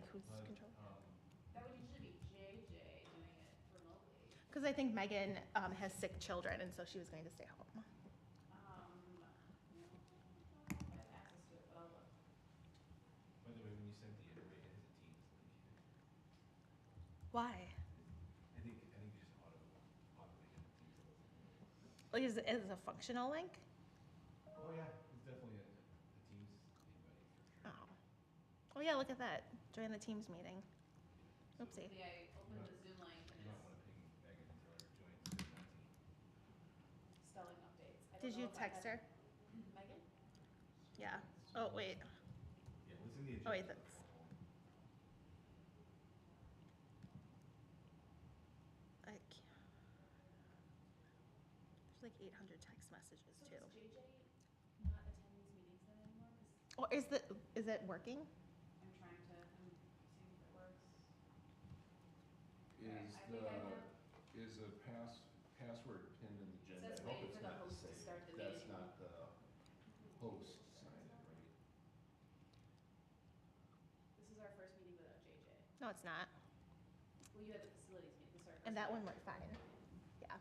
like who's controlling? That would usually be JJ doing it remotely. Because I think Megan has sick children, and so she was going to stay home. No, I don't know if I have access to it, but I'll look. By the way, when you sent the invite, it has a Teams link. Why? I think you just automated it. Like, is it a functional link? Oh yeah, it's definitely a Teams invite for sure. Oh. Oh yeah, look at that. Join the Teams meeting. So Oopsie. Yeah, I opened the Zoom link you and might it's want to ping Megan and tell her to join the team. spelling updates. I don't Did know you if I text had- her? Megan? Yeah. Oh wait. Yeah, listen to the agenda. Oh wait, that's. I can't. There's like 800 text messages So too. does JJ not attend these meetings then anymore? 'Cause Oh, is it working? I'm trying to, I'm seeing if it works. Is I think I have. is a password pinned in the It agenda? says I hope waiting it's for the not host to saved. start the That's meeting. not the host sign in, right? This is our first meeting without JJ. No, it's not. Well, you had the facilities meeting, this is our first. And that one meeting. went fine. Yeah.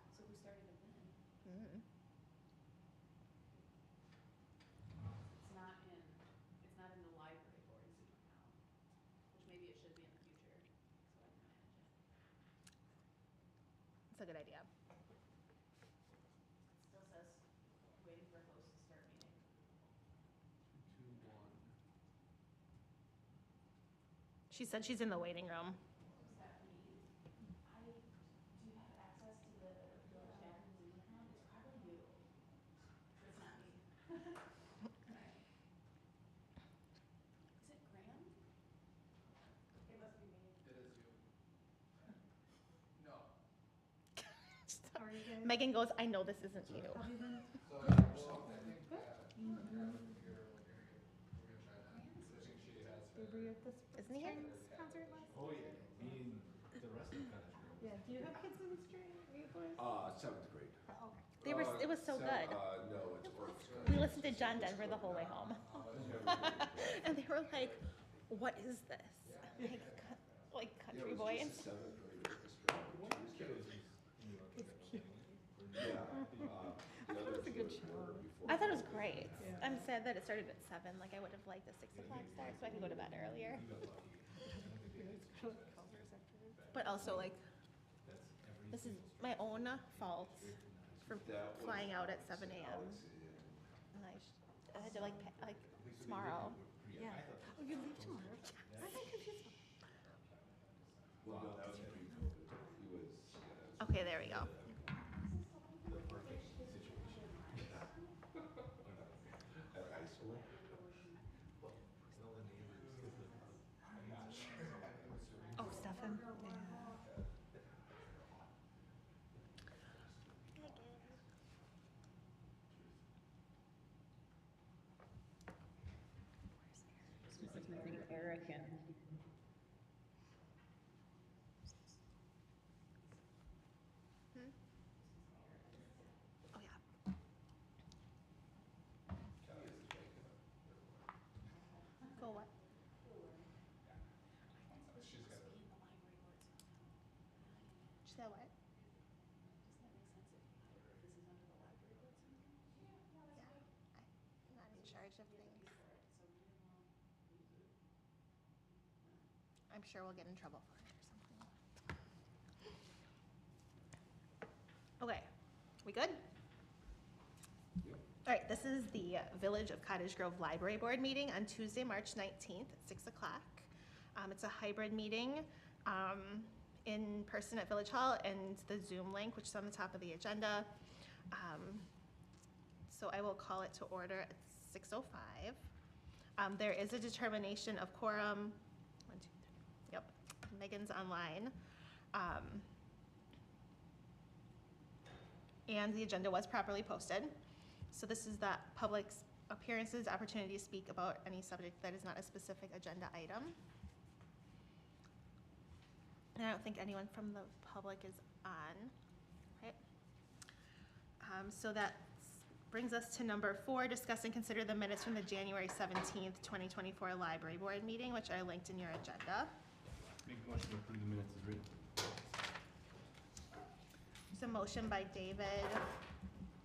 So who started it then? Mm-hmm. It's not in the library board Zoom account, which maybe it should be in the future, so I can manage it. It's a good idea. It still says waiting for host to start meeting. 221. She said she's in the waiting room. Does that mean, do you have access to the village admin Zoom account? It's probably you. It's not me. Is it Graham? It must be me. It is you. No. How are you guys? Megan goes, I know this isn't you. How have you been? So, well, I think that, we're gonna try that. I think she has her. Were you at this Isn't he here? concert last Oh yeah, me and the rest of the Cottage Grove. Yeah, do you have kids in the street? Are you boys? 7th grade. Oh, okay. They were. It was so good. No, it's first grade. We listened to John Denver the whole way home, and they were like, "What is this? Like country boy?" And 7th grade orchestra. One of the kiddos is in the orchestra. Yeah. The others was a good were show. before I thought it was COVID. great. Yeah. I'm sad that it started at 7. Like I would have liked a 6 o'clock start, so I could go to bed earlier. You got lucky. But also, like, That's every this is single my own fault for That was flying out at 7 a.m. Alex and And I had to like tomorrow. Yeah. Oh, you leave tomorrow? I'm confused. well, no, that was pre-COVID. He was. Okay, there we go. The parking situation. At high school. Well, all the neighbors. I'm not sure. Oh, Stefan. Yeah. Eric and. Hmm? Oh yeah. Go what? She's got Be in the library board Zoom account. She said what? Doesn't that make sense if this is under the library board Zoom account? Yeah. I'm not in charge of things. So we won't use it. I'm sure we'll get in trouble for it or something. Okay, we good? Yep. All right, this is the Village of Cottage Grove Library Board meeting on Tuesday, March 19th at 6 o'clock. It's a hybrid meeting in person at Village Hall and the Zoom link, which is on the top of the agenda. So I will call it to order at 6:05. There is a determination of quorum. 1, 2, 3. Yep, Megan's online. And the agenda was properly posted. So this is the public's appearances, opportunity to speak about any subject that is not a specific agenda item. And I don't think anyone from the public is on, right? So that's Brings us to number 4, discuss and consider the minutes from the January 17th, 2024 library board meeting, which are linked in your agenda. Make a motion to approve the minutes as written. There's a motion by David.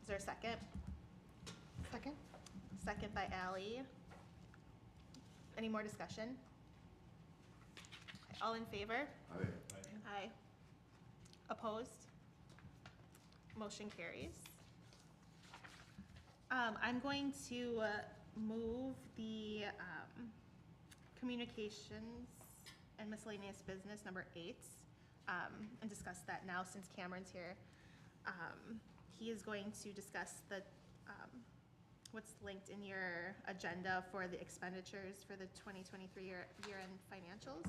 Is there a second? Second? Second by Ally. Any more discussion? Okay, all in favor? Aye. Opposed? Motion carries. I'm going to move the communications and miscellaneous business number 8 and discuss that now since Cameron's here. He is going to discuss the what's linked in your agenda for the expenditures for the 2023 year-end financials.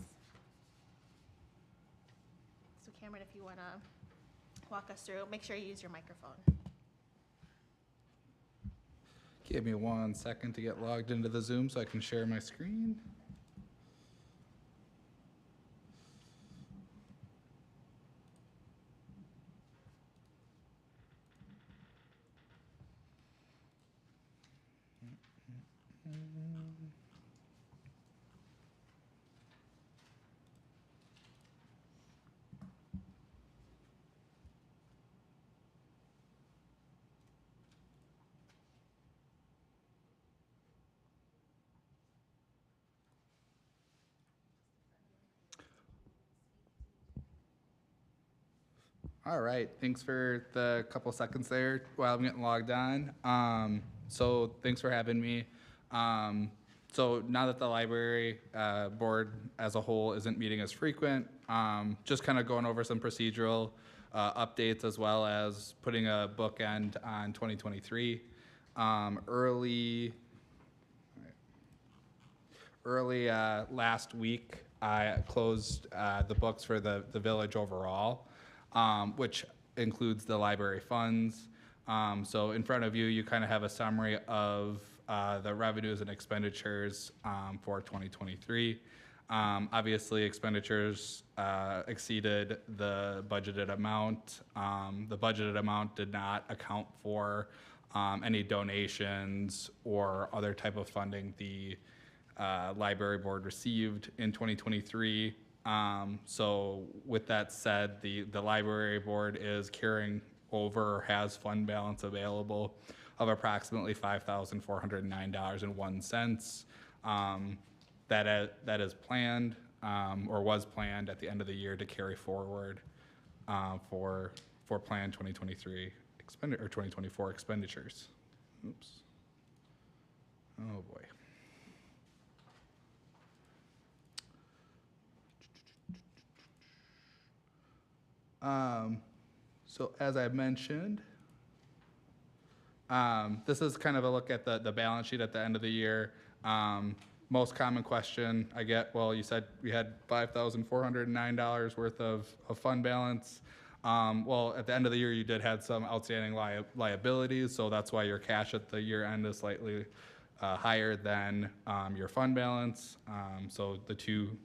So Cameron, if you want to walk us through, make sure you use your microphone. Give me 1 second to get logged into the Zoom so I can share my screen. All right, thanks for the couple seconds there while I'm getting logged on. So thanks for having me. So now that the library board as a whole isn't meeting as frequent, just kind of going over some procedural updates as well as putting a bookend on 2023. Early last week, I closed the books for the village overall. Which includes the library funds. So in front of you, you kind of have a summary of the revenues and expenditures for 2023. Obviously, expenditures exceeded the budgeted amount. The budgeted amount did not account for any donations or other type of funding the library board received in 2023. So with that said, the library board is carrying over or has fund balance available of approximately $5,409.01. That is planned or was planned at the end of the year to carry forward for planned 2023 or 2024 expenditures. Oops. Oh boy. So as I mentioned, this is kind of a look at the balance sheet at the end of the year. Most common question I get, well, you said we had $5,409 worth of fund balance. Well, at the end of the year, you did have some outstanding liabilities, so that's why your cash at the year end is slightly higher than your fund balance. So the two,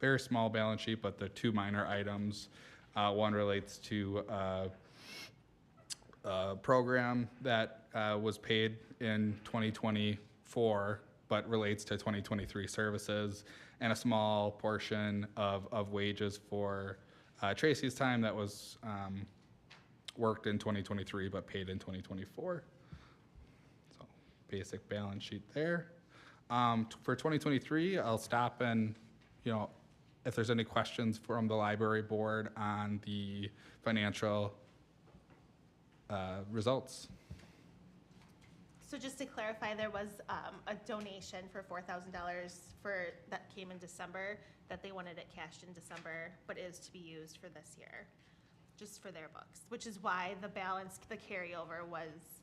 very small balance sheet, but the two minor items. One relates to a program that was paid in 2024, but relates to 2023 services, and a small portion of wages for Tracy's time that was worked in 2023, but paid in 2024. So basic balance sheet there. For 2023, I'll stop and, if there's any questions from the library board on the financial results. So just to clarify, there was a donation for $4,000 that came in December that they wanted it cashed in December, but is to be used for this year, just for their books, which is why the balance, the carryover was,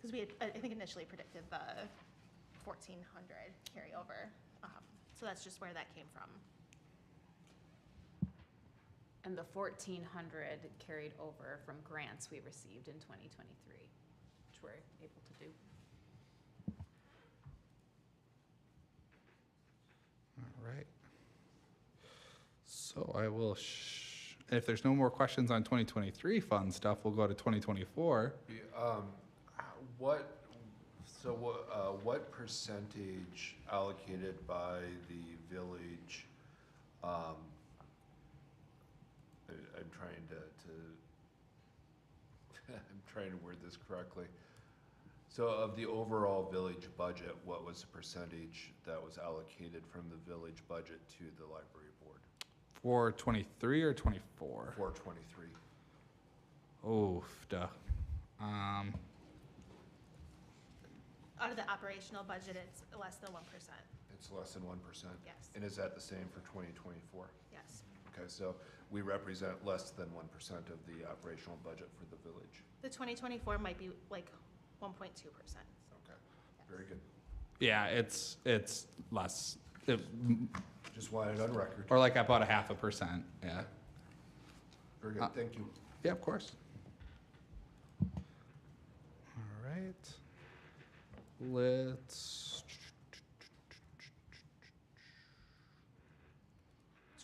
because we had, I think, initially predicted the 1,400 carryover. So that's just where that came from. And the 1,400 carried over from grants we received in 2023, which we're able to do. All right. So I will, if there's no more questions on 2023 fund stuff, we'll go to 2024. Yeah, what percentage allocated by the village, I'm trying to I'm trying to word this correctly. So of the overall village budget, what was the percentage that was allocated from the village budget to the library board For 23 or 24? for 23? Oh, duh. Out of the operational budget, it's less than 1%. It's less than 1%? Yes, And is that the same for 2024? yes. Okay, so we represent less than 1% of the operational budget for the village. The 2024 might be like 1.2%. Okay, very good. Yeah, it's less, Just wanted on record. or like about 0.5%. Yeah. Very good, thank you. Yeah, of course. All right. Let's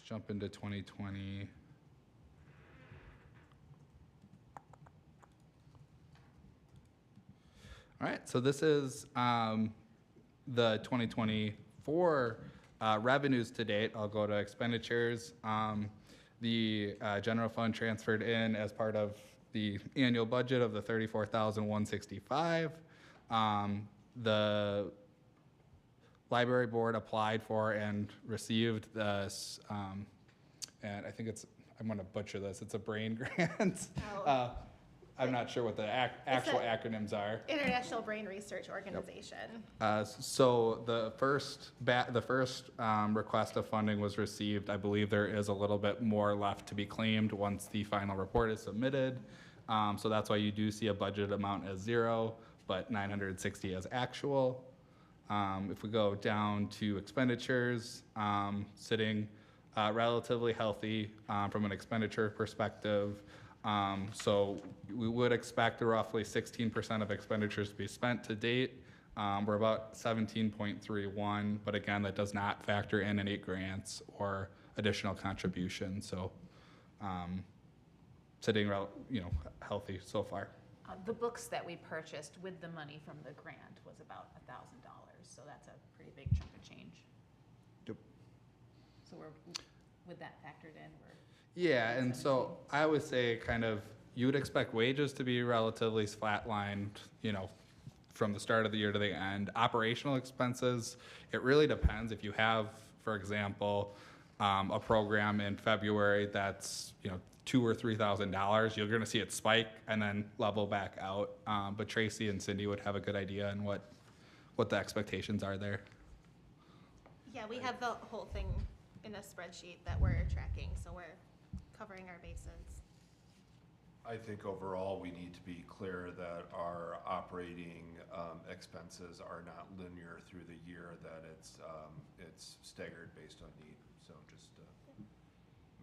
jump into 2020. All right, so this is the 2024 revenues to date. I'll go to expenditures. The general fund transferred in as part of the annual budget of the $34,165. The library board applied for and received this, and I think I'm gonna butcher this, it's a BRAIN grant. Oh. I'm not sure what the actual acronyms are. International Brain Research Organization. So the first request of funding was received. I believe there is a little bit more left to be claimed once the final report is submitted. So that's why you do see a budget amount as 0, but 960 as actual. If we go down to expenditures, sitting relatively healthy from an expenditure perspective. So we would expect roughly 16% of expenditures to be spent to date. We're about 17.31, but again, that does not factor in any grants or additional contributions. So sitting healthy so far. The books that we purchased with the money from the grant was about $1,000, so that's a pretty big chunk of change. Yep. So with that factored in, Yeah, and so I always say you would expect wages to be relatively flatlined, from the start of the year to the end. Operational expenses, it really depends. If you have, for example, a program in February that's, $2,000 or $3,000, you're gonna see it spike and then level back out. But Tracy and Cindy would have a good idea on what the expectations are there. Yeah, we have the whole thing in a spreadsheet that we're tracking, so we're covering our bases. I think overall, we need to be clear that our operating expenses are not linear through the year, that it's staggered based on need. So just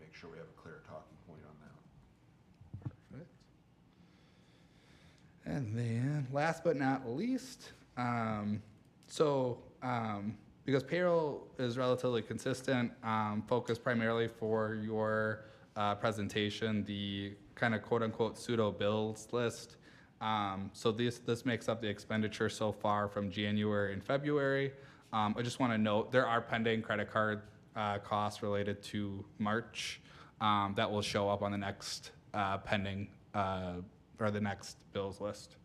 make sure we have a clear talking point on that. Perfect. And then, last but not least, because payroll is relatively consistent, focused primarily for your presentation, the kind of quote-unquote pseudo bills list. So this makes up the expenditure so far from January and February. I just want to note there are pending credit card costs related to March that will show up on the next pending or the next bills list.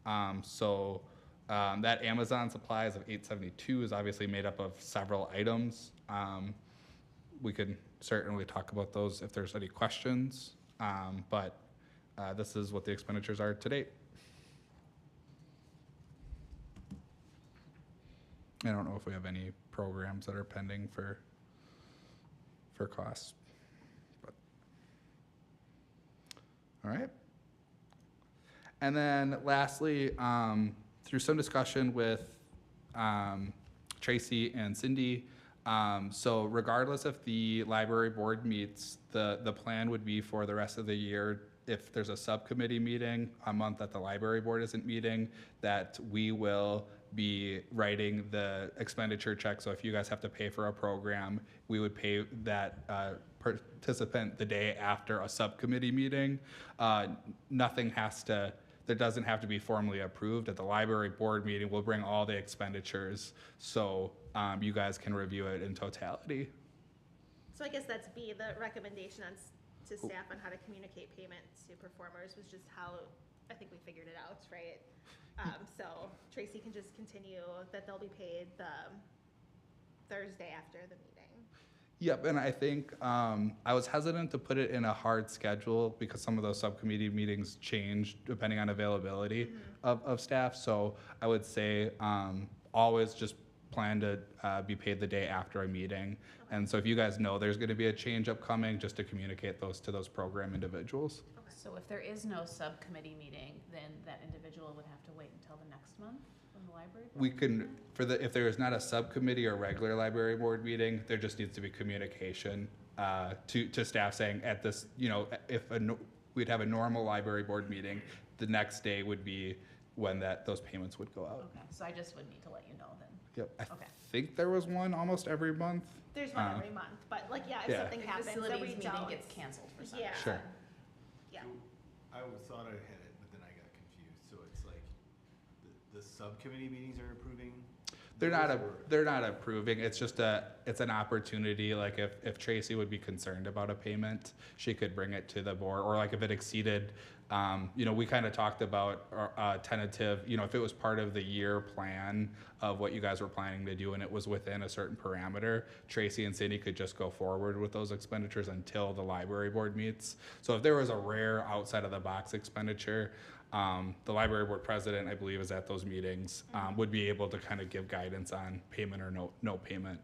That Amazon supplies of $872 is obviously made up of several items. We could certainly talk about those if there's any questions, but this is what the expenditures are to date. I don't know if we have any programs that are pending for costs. But. All right. And then lastly, through some discussion with Tracy and Cindy, so regardless if the library board meets, the plan would be for the rest of the year, if there's a subcommittee meeting, a month that the library board isn't meeting, that we will be writing the expenditure check. So if you guys have to pay for a program, we would pay that participant the day after a subcommittee meeting. Nothing has to that doesn't have to be formally approved. At the library board meeting, we'll bring all the expenditures, so you guys can review it in totality. So I guess that's B, the recommendation to staff on how to communicate payment to performers was just how, I think we figured it out, right? So Tracy can just continue that they'll be paid the Thursday after the meeting. Yep, and I think I was hesitant to put it in a hard schedule because some of those subcommittee meetings change depending on availability of staff. So I would say always just plan to be paid the day after a meeting. And so if you guys know there's going to be a change upcoming, just to communicate those to those program individuals. So if there is no subcommittee meeting, then that individual would have to wait until the next month when the library? We can, if there is not a subcommittee or regular library board meeting, there just needs to be communication to staff saying at this, we'd have a normal library board meeting, the next day would be when those payments would go out. Okay, so I just would need to let you know then. Yep, I Okay. think there was one almost every month. There's one every month, but like, if Yeah. something If happens that facilities we meeting don't. gets canceled for some Yeah. reason. Sure. Yeah. I thought I had it, but then I got confused. So it's like the subcommittee meetings are approving? They're those, or- not approving, it's just it's an opportunity, like if Tracy would be concerned about a payment, she could bring it to the board, or like if it exceeded, we kind of talked about tentative, if it was part of the year plan of what you guys were planning to do and it was within a certain parameter, Tracy and Cindy could just go forward with those expenditures until the library board meets. So if there was a rare outside of the box expenditure, the library board president, I believe, is at those meetings, would be able to kind of give guidance on payment or no payment.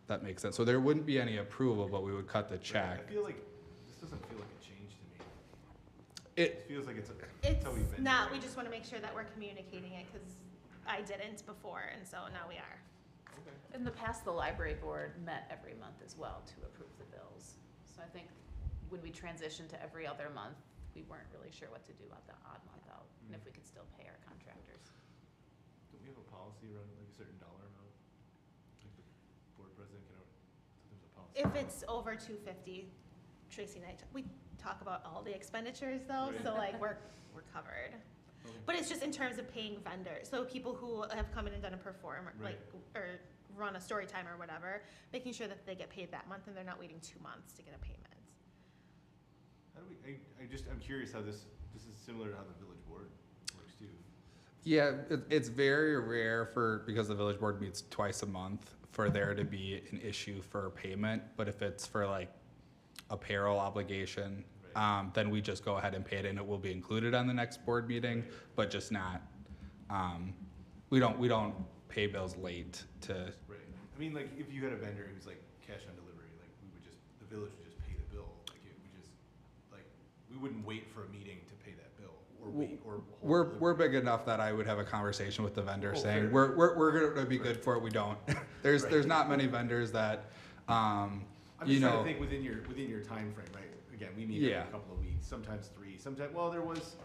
That makes sense. So there wouldn't be any approval, but we would cut the check. I feel like this doesn't feel like a change to me. It, It feels like it's It's how we've been not, doing we it. just want to make sure that we're communicating it, because I didn't before, and so now we are. Okay. In the past, the library board met every month as well to approve the bills. So I think when we transitioned to every other month, we weren't really sure what to do about the odd month out, and if we could still pay our contractors. Don't we have a policy around like a certain dollar amount? Like the board president can, there's a policy. If it's over 250, Tracy and I, we talk about all the expenditures though, Right. so like we're covered. Okay. But it's just in terms of paying vendors, so people who have come in and done a Right. or run a story time or whatever, making sure that they get paid that month and they're not waiting 2 months to get a payment. How do we, I'm curious how this is similar to how the village board works too. yeah, it's very rare because the village board meets twice a month for there to be an issue for payment. But if it's for like a payroll obligation, Right. then we just go ahead and pay it and it will be included on the next board meeting, but just not, we don't pay bills late to, Right. I mean, like, if you had a vendor who's like cash on delivery, like, the village would just pay the bill. Like, we wouldn't wait for a meeting to pay that bill, or wait, or hold we're delivery. big enough that I would have a conversation with the vendor Oh, saying, fair. we're gonna be good for it, we don't. There's Right. not many vendors that, I'm you just trying know, to think within your time frame, right? Again, we meet Yeah. every couple of weeks, sometimes 3, sometimes, well, there was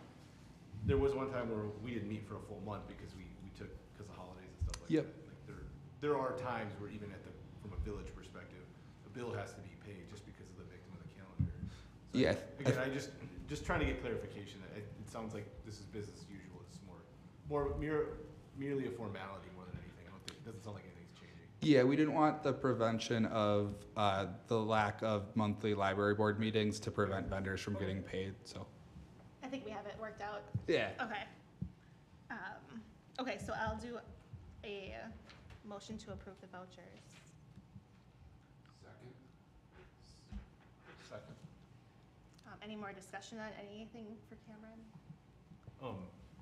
one time where we didn't meet for a full month because we took, because of holidays and stuff like Yep. that. Like, there are times where even from a village perspective, a bill has to be paid just because of the victim of the calendar. So Yeah, Again, I just trying to get clarification. It sounds like this is business as usual. It's merely a formality more than anything. It doesn't sound like anything's changing. yeah, we didn't want the prevention of the lack of monthly library board meetings to prevent vendors from getting paid, so. I think we have it worked out. Yeah. Okay. Okay, so I'll do a motion to approve the vouchers. Second? Second. Any more discussion on anything for Cameron?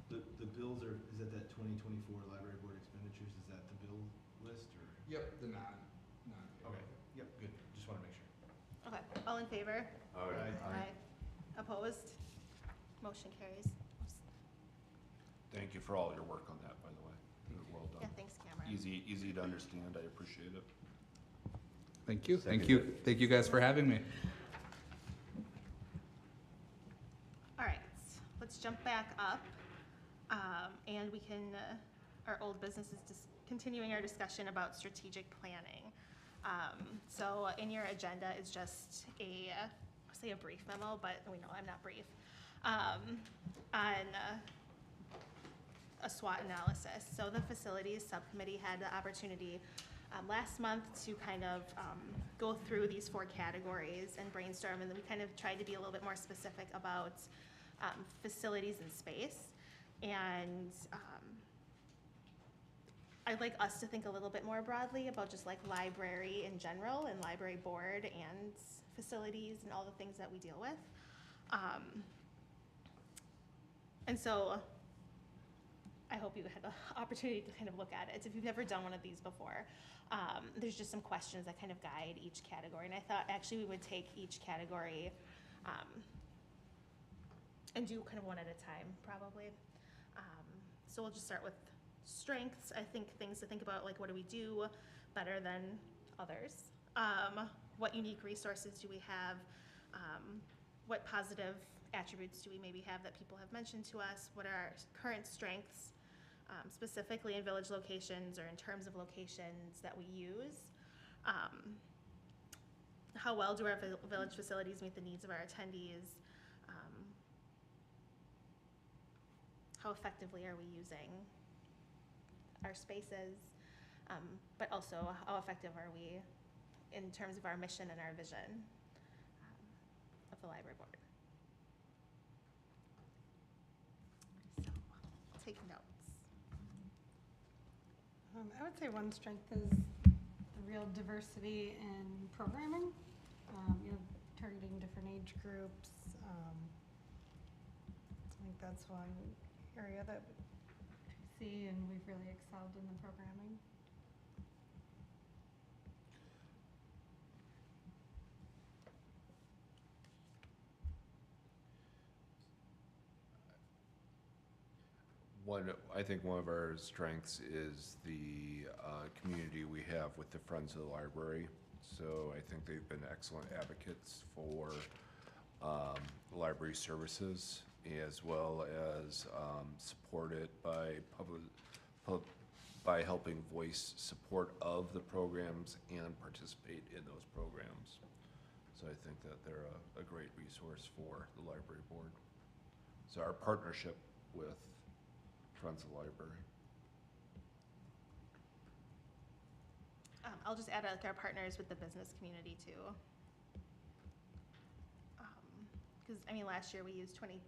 The bills is that 2024 library board expenditures, is that the bill list or? Yep, the Okay, yep, good. Just want to make sure. Okay, all in favor? Aye. Opposed? Motion carries. Thank you for all your work on that, by the way. Well Yeah, done. thanks, Cameron. Easy to understand, I appreciate it. Thank you guys for having me. All right, let's jump back up, and we can, our old business is just continuing our discussion about strategic planning. So in your agenda is just I'll say a brief memo, but we know I'm not brief. on a SWOT analysis. So the facilities subcommittee had the opportunity last month to kind of go through these 4 categories and brainstorm, and then we kind of tried to be a little bit more specific about facilities and space. And I'd like us to think a little bit more broadly about just like library in general and library board and facilities and all the things that we deal with. And so I hope you had the opportunity to kind of look at it. If you've never done one of these before, there's just some questions that kind of guide each category. And I thought actually we would take each category and do kind of one at a time, probably. So we'll just start with strengths. I think things to think about, like what do we do better than others? What unique resources do we have? What positive attributes do we maybe have that people have mentioned to us? What are our current strengths, specifically in village locations or in terms of locations that we use? How well do our village facilities meet the needs of our attendees? How effectively are we using our spaces? But also, how effective are we in terms of our mission and our vision of the library board? So, take notes. I would say one strength is the real diversity in programming, targeting different age groups. I think that's one area that we see, and we've really excelled in the programming. I think one of our strengths is the community we have with the Friends of the Library. So I think they've been excellent advocates for library services, as well as support it by helping voice support of the programs and participate in those programs. So I think that they're a great resource for the library board. So our partnership with Friends of the Library. I'll just add like our partners with the business community too. Because I mean, last year we used 22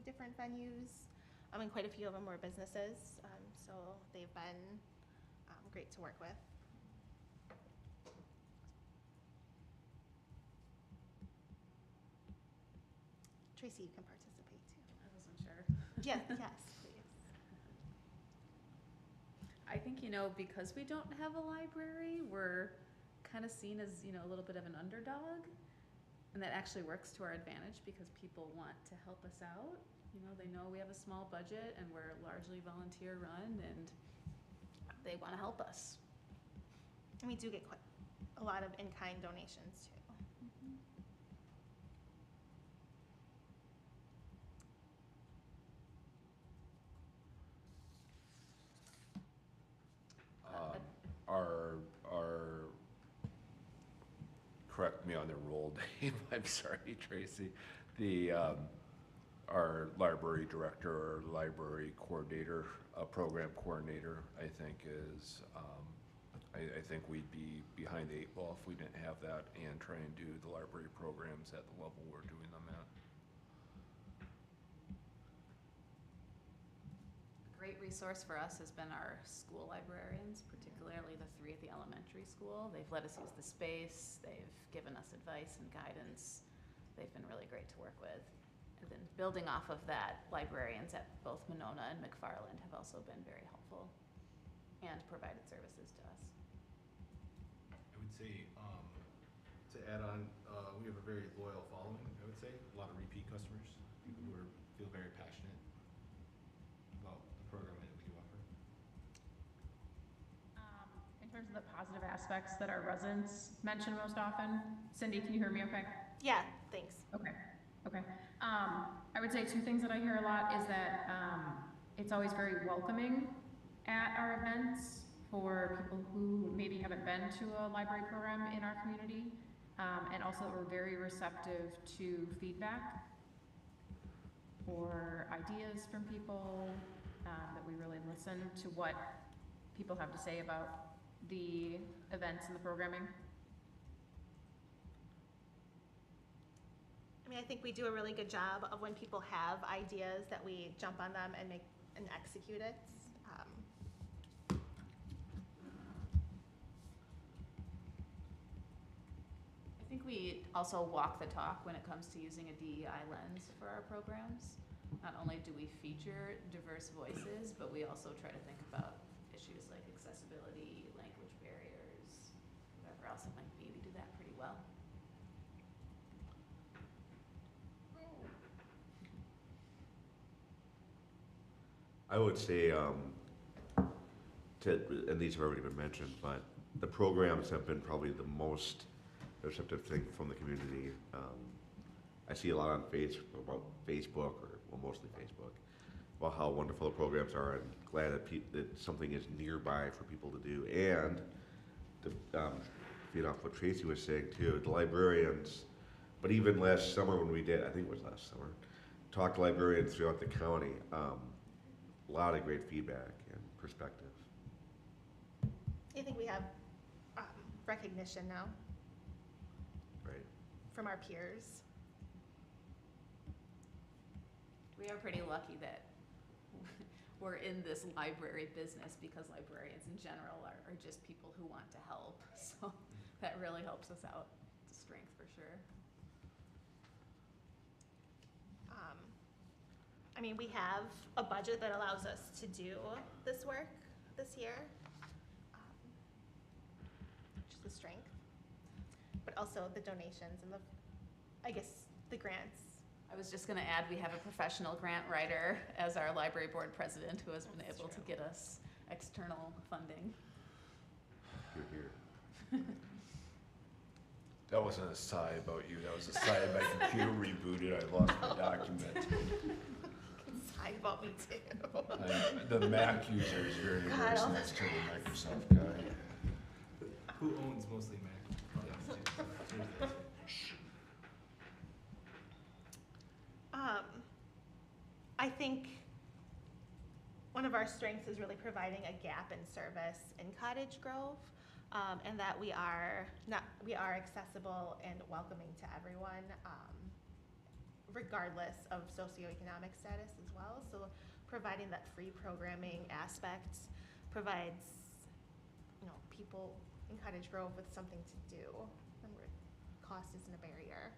different venues. And quite a few of them were businesses. So they've been great to work with. Tracy, you can participate too. I wasn't sure. Yes, please. I think, because we don't have a library, we're kind of seen as, a little bit of an underdog. And that actually works to our advantage because people want to help us out. They know we have a small budget and we're largely volunteer run, and they want to help us. And we do get quite a lot of in-kind donations too. Correct me on the role name, I'm sorry, Tracy. Our library director or library coordinator, program coordinator, I think is, I think we'd be behind the 8 ball if we didn't have that and try and do the library programs at the level we're doing them at. A great resource for us has been our school librarians, particularly the 3 at the elementary school. They've let us use the space, they've given us advice and guidance. They've been really great to work with. And then building off of that, librarians at both Monona and McFarland have also been very helpful and provided services to us. I would say, to add on, we have a very loyal following, I would say. A lot of repeat customers, people who feel very passionate about the programming that we do offer. In terms of the positive aspects that our residents mention most often, Cindy, can you hear me okay? Yeah, thanks. Okay. I would say 2 things that I hear a lot is that it's always very welcoming at our events for people who maybe haven't been to a library program in our community, and also that we're very receptive to feedback. for ideas from people, that we really listen to what people have to say about the events and the programming. I mean, I think we do a really good job of when people have ideas that we jump on them and make and execute it. I think we also walk the talk when it comes to using a DEI lens for our programs. Not only do we feature diverse voices, but we also try to think about issues like accessibility, language barriers, whatever else it might be. We do that pretty well. I would say, and these have already been mentioned, but the programs have been probably the most receptive thing from the community. I see a lot on Facebook, or well, mostly Facebook, about how wonderful the programs are, and glad that something is nearby for people to do. And to feed off what Tracy was saying too, the librarians, but even last summer when we did, I think it was last summer, talked to librarians throughout the county. A lot of great feedback and perspective. I think we have recognition now Right. from our peers. We are pretty lucky that we're in this library business because librarians in general are just people who want to help. So that really helps us out. It's a strength for sure. I mean, we have a budget that allows us to do this work this year, which is a strength, but also the donations and the grants. I was just gonna add, we have a professional grant writer as our library board president who has been That's able to true. get us external funding. You're here. That wasn't a sigh about you, that was a sigh my computer rebooted, I lost my document. Sigh about me too. The Mac user is very God, worse all next to the the Microsoft guy. Who owns mostly Mac? Yes. I think one of our strengths is really providing a gap in service in Cottage Grove, and that we are accessible and welcoming to everyone, regardless of socioeconomic status as well. So providing that free programming aspect provides, people in Cottage Grove with something to do, and where cost isn't a barrier.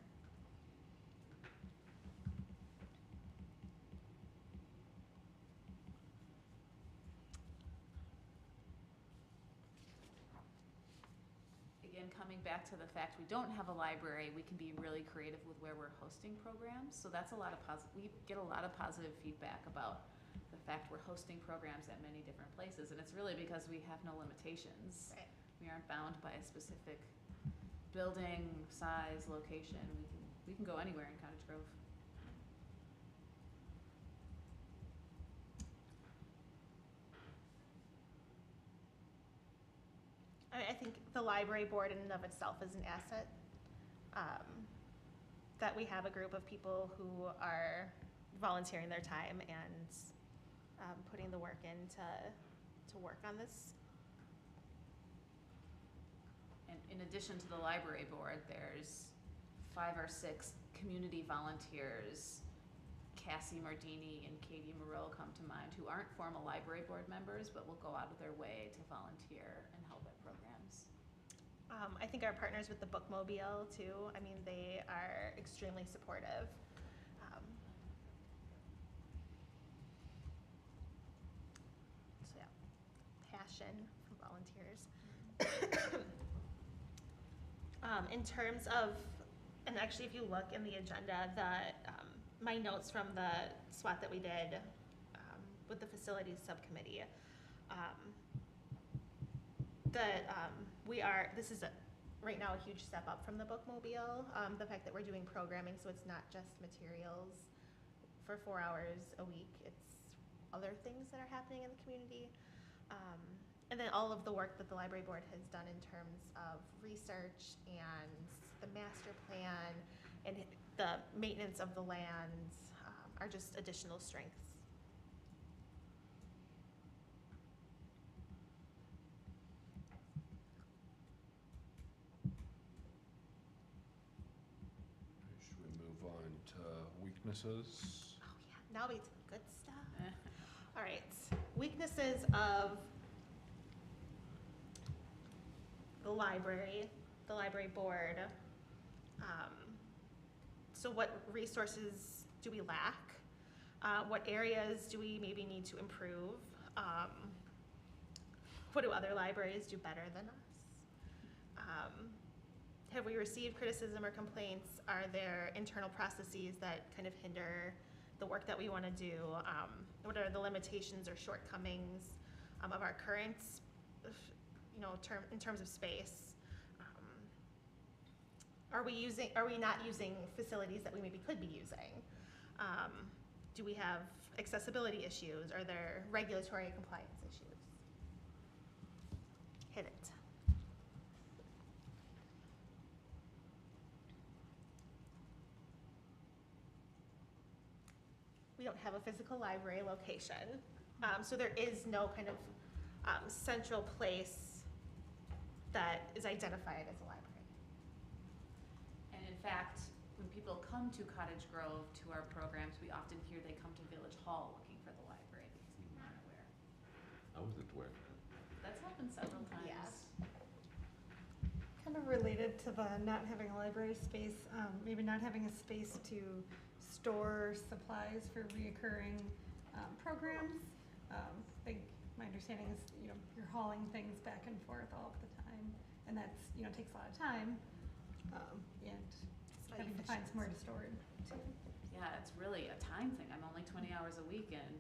Again, coming back to the fact we don't have a library, we can be really creative with where we're hosting programs. So that's a lot of we get a lot of positive feedback about the fact we're hosting programs at many different places. And it's really because we have no limitations. Right. We aren't bound by a specific building, size, location. We can go anywhere in Cottage Grove. I think the library board in and of itself is an asset. That we have a group of people who are volunteering their time and putting the work in to work on this. And in addition to the library board, there's 5 or 6 community volunteers. Cassie Mardini and Katie Moreau come to mind, who aren't formal library board members, but will go out of their way to volunteer and help at programs. I think our partners with the Bookmobile too, I mean, they are extremely supportive. So yeah, passion from volunteers. In terms of, and actually if you look in the agenda, my notes from the SWAT that we did with the facilities subcommittee, this is right now a huge step up from the Bookmobile. The fact that we're doing programming, so it's not just materials for 4 hours a week, it's other things that are happening in the community. And then all of the work that the library board has done in terms of research and the master plan and the maintenance of the lands are just additional strengths. Should we move on to weaknesses? Oh yeah, now we get to the good stuff. All right, weaknesses of the library board. So what resources do we lack? What areas do we maybe need to improve? What do other libraries do better than us? Have we received criticism or complaints? Are there internal processes that kind of hinder the work that we want to do? What are the limitations or shortcomings of our current, in terms of space? Are we not using facilities that we maybe could be using? Do we have accessibility issues? Are there regulatory compliance issues? Hit it. We don't have a physical library location, so there is no kind of central place that is identified as a library. And in fact, when people come to Cottage Grove to our programs, we often hear they come to Village Hall looking for the library because people aren't aware. I wasn't aware. That's happened several times. Yeah. Kind of related to the not having a library space, maybe not having a space to store supplies for reoccurring programs. My understanding is, you're hauling things back and forth all of the time, and that's, takes a lot of time, and having to find somewhere to store it too. Yeah, it's really a time thing. I'm only 20 hours a week, and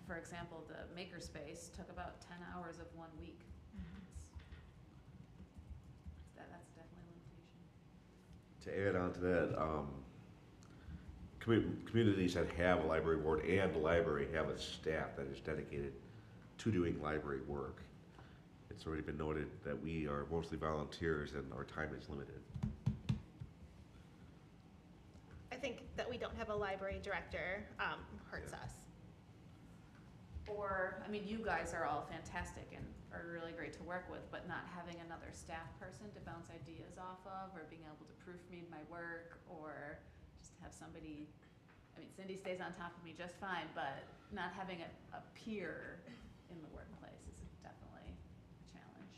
for example, the makerspace took about 10 hours of 1 week. That's definitely a limitation. To add on to that, communities that have a library board and the library have a staff that is dedicated to doing library work. It's already been noted that we are mostly volunteers and our time is limited. I think that we don't have a library director hurts us. Or, you guys are all fantastic and are really great to work with, but not having another staff person to bounce ideas off of, or being able to proofread my work, or just have somebody, Cindy stays on top of me just fine, but not having a peer in the workplace is definitely a challenge.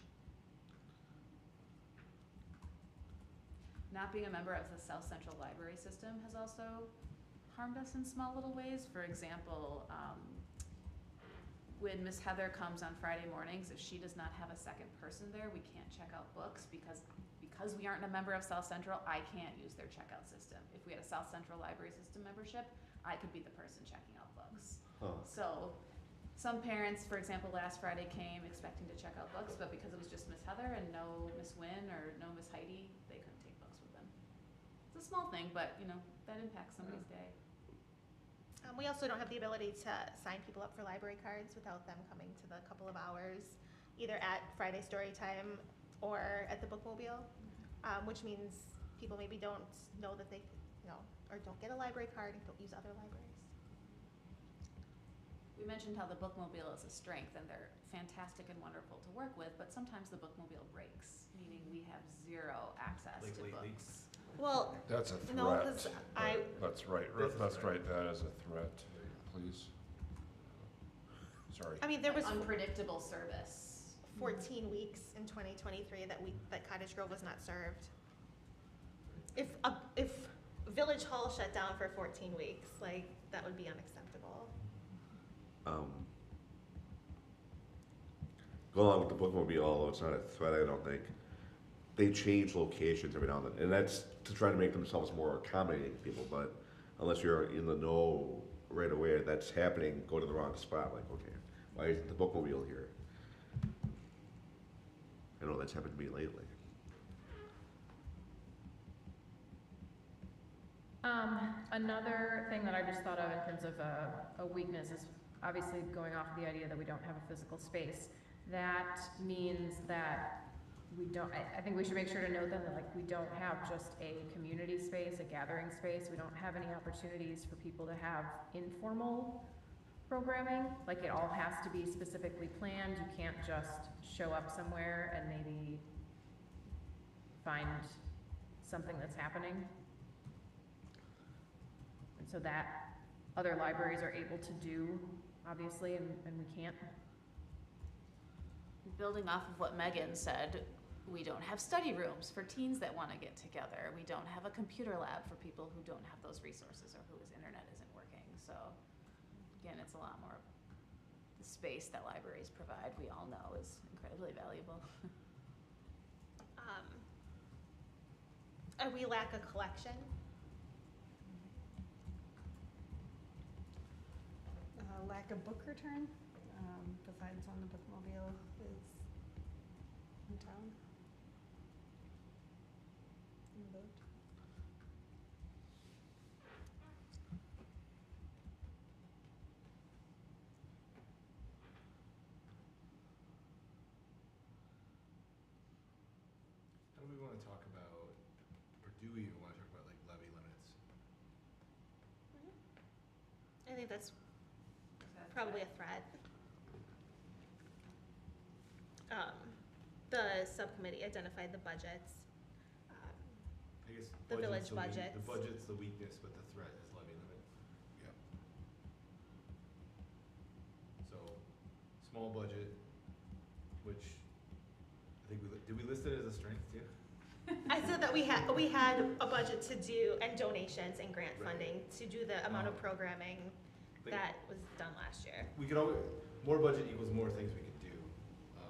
Not being a member of the South Central Library System has also harmed us in small little ways. For example, when Miss Heather comes on Friday mornings, if she does not have a second person there, we can't check out books because we aren't a member of South Central, I can't use their checkout system. If we had a South Central Library System membership, I could be the person checking out books. Huh. So some parents, for example, last Friday came expecting to check out books, but because it was just Miss Heather and no Miss Wynn or no Miss Heidi, they couldn't take books with them. It's a small thing, but that impacts somebody's day. We also don't have the ability to sign people up for library cards without them coming to the couple of hours, either at Friday story time or at the bookmobile, which means people maybe don't know that they, or don't get a library card and don't use other libraries. We mentioned how the bookmobile is a strength and they're fantastic and wonderful to work with, but sometimes the bookmobile breaks, meaning we have zero access Like to lately? books. Well, That's a threat. no, because That's right, that's right, that is a threat, please. Sorry. there was Unpredictable service. 14 weeks in 2023 that Cottage Grove was not served. If Village Hall shut down for 14 weeks, that would be unacceptable. Go along with the bookmobile, although it's not a threat, I don't think. They change locations every now and then, and that's to try to make themselves more accommodating to people, but unless you're in the know right away that's happening, go to the wrong spot, okay, why isn't the bookmobile here? I know that's happened to me lately. Another thing that I just thought of in terms of a weakness is obviously going off of the idea that we don't have a physical space. That means that we don't, I think we should make sure to note then that like we don't have just a community space, a gathering space. We don't have any opportunities for people to have informal programming. Like it all has to be specifically planned. You can't just show up somewhere and maybe find something that's happening. And so that other libraries are able to do, obviously, and we can't. Building off of what Megan said, we don't have study rooms for teens that want to get together. We don't have a computer lab for people who don't have those resources or whose internet isn't working. So again, it's a lot more, the space that libraries provide, we all know is incredibly valuable. We lack a collection. Lack of book return, besides when the bookmobile is in town. In the boat. How do we want to talk about, or do we even want to talk about like levy limits? I think that's probably a threat. The subcommittee identified the budgets. I guess The village the budgets. The budget's the weakness, but the threat is levy limit. Yep. So, small budget, which I think did we list it as a strength too? I said that we had a budget to do, and donations and grant Right. funding to do the amount of Um, programming Like, that was done last year. we could always, more budget equals more things we could do.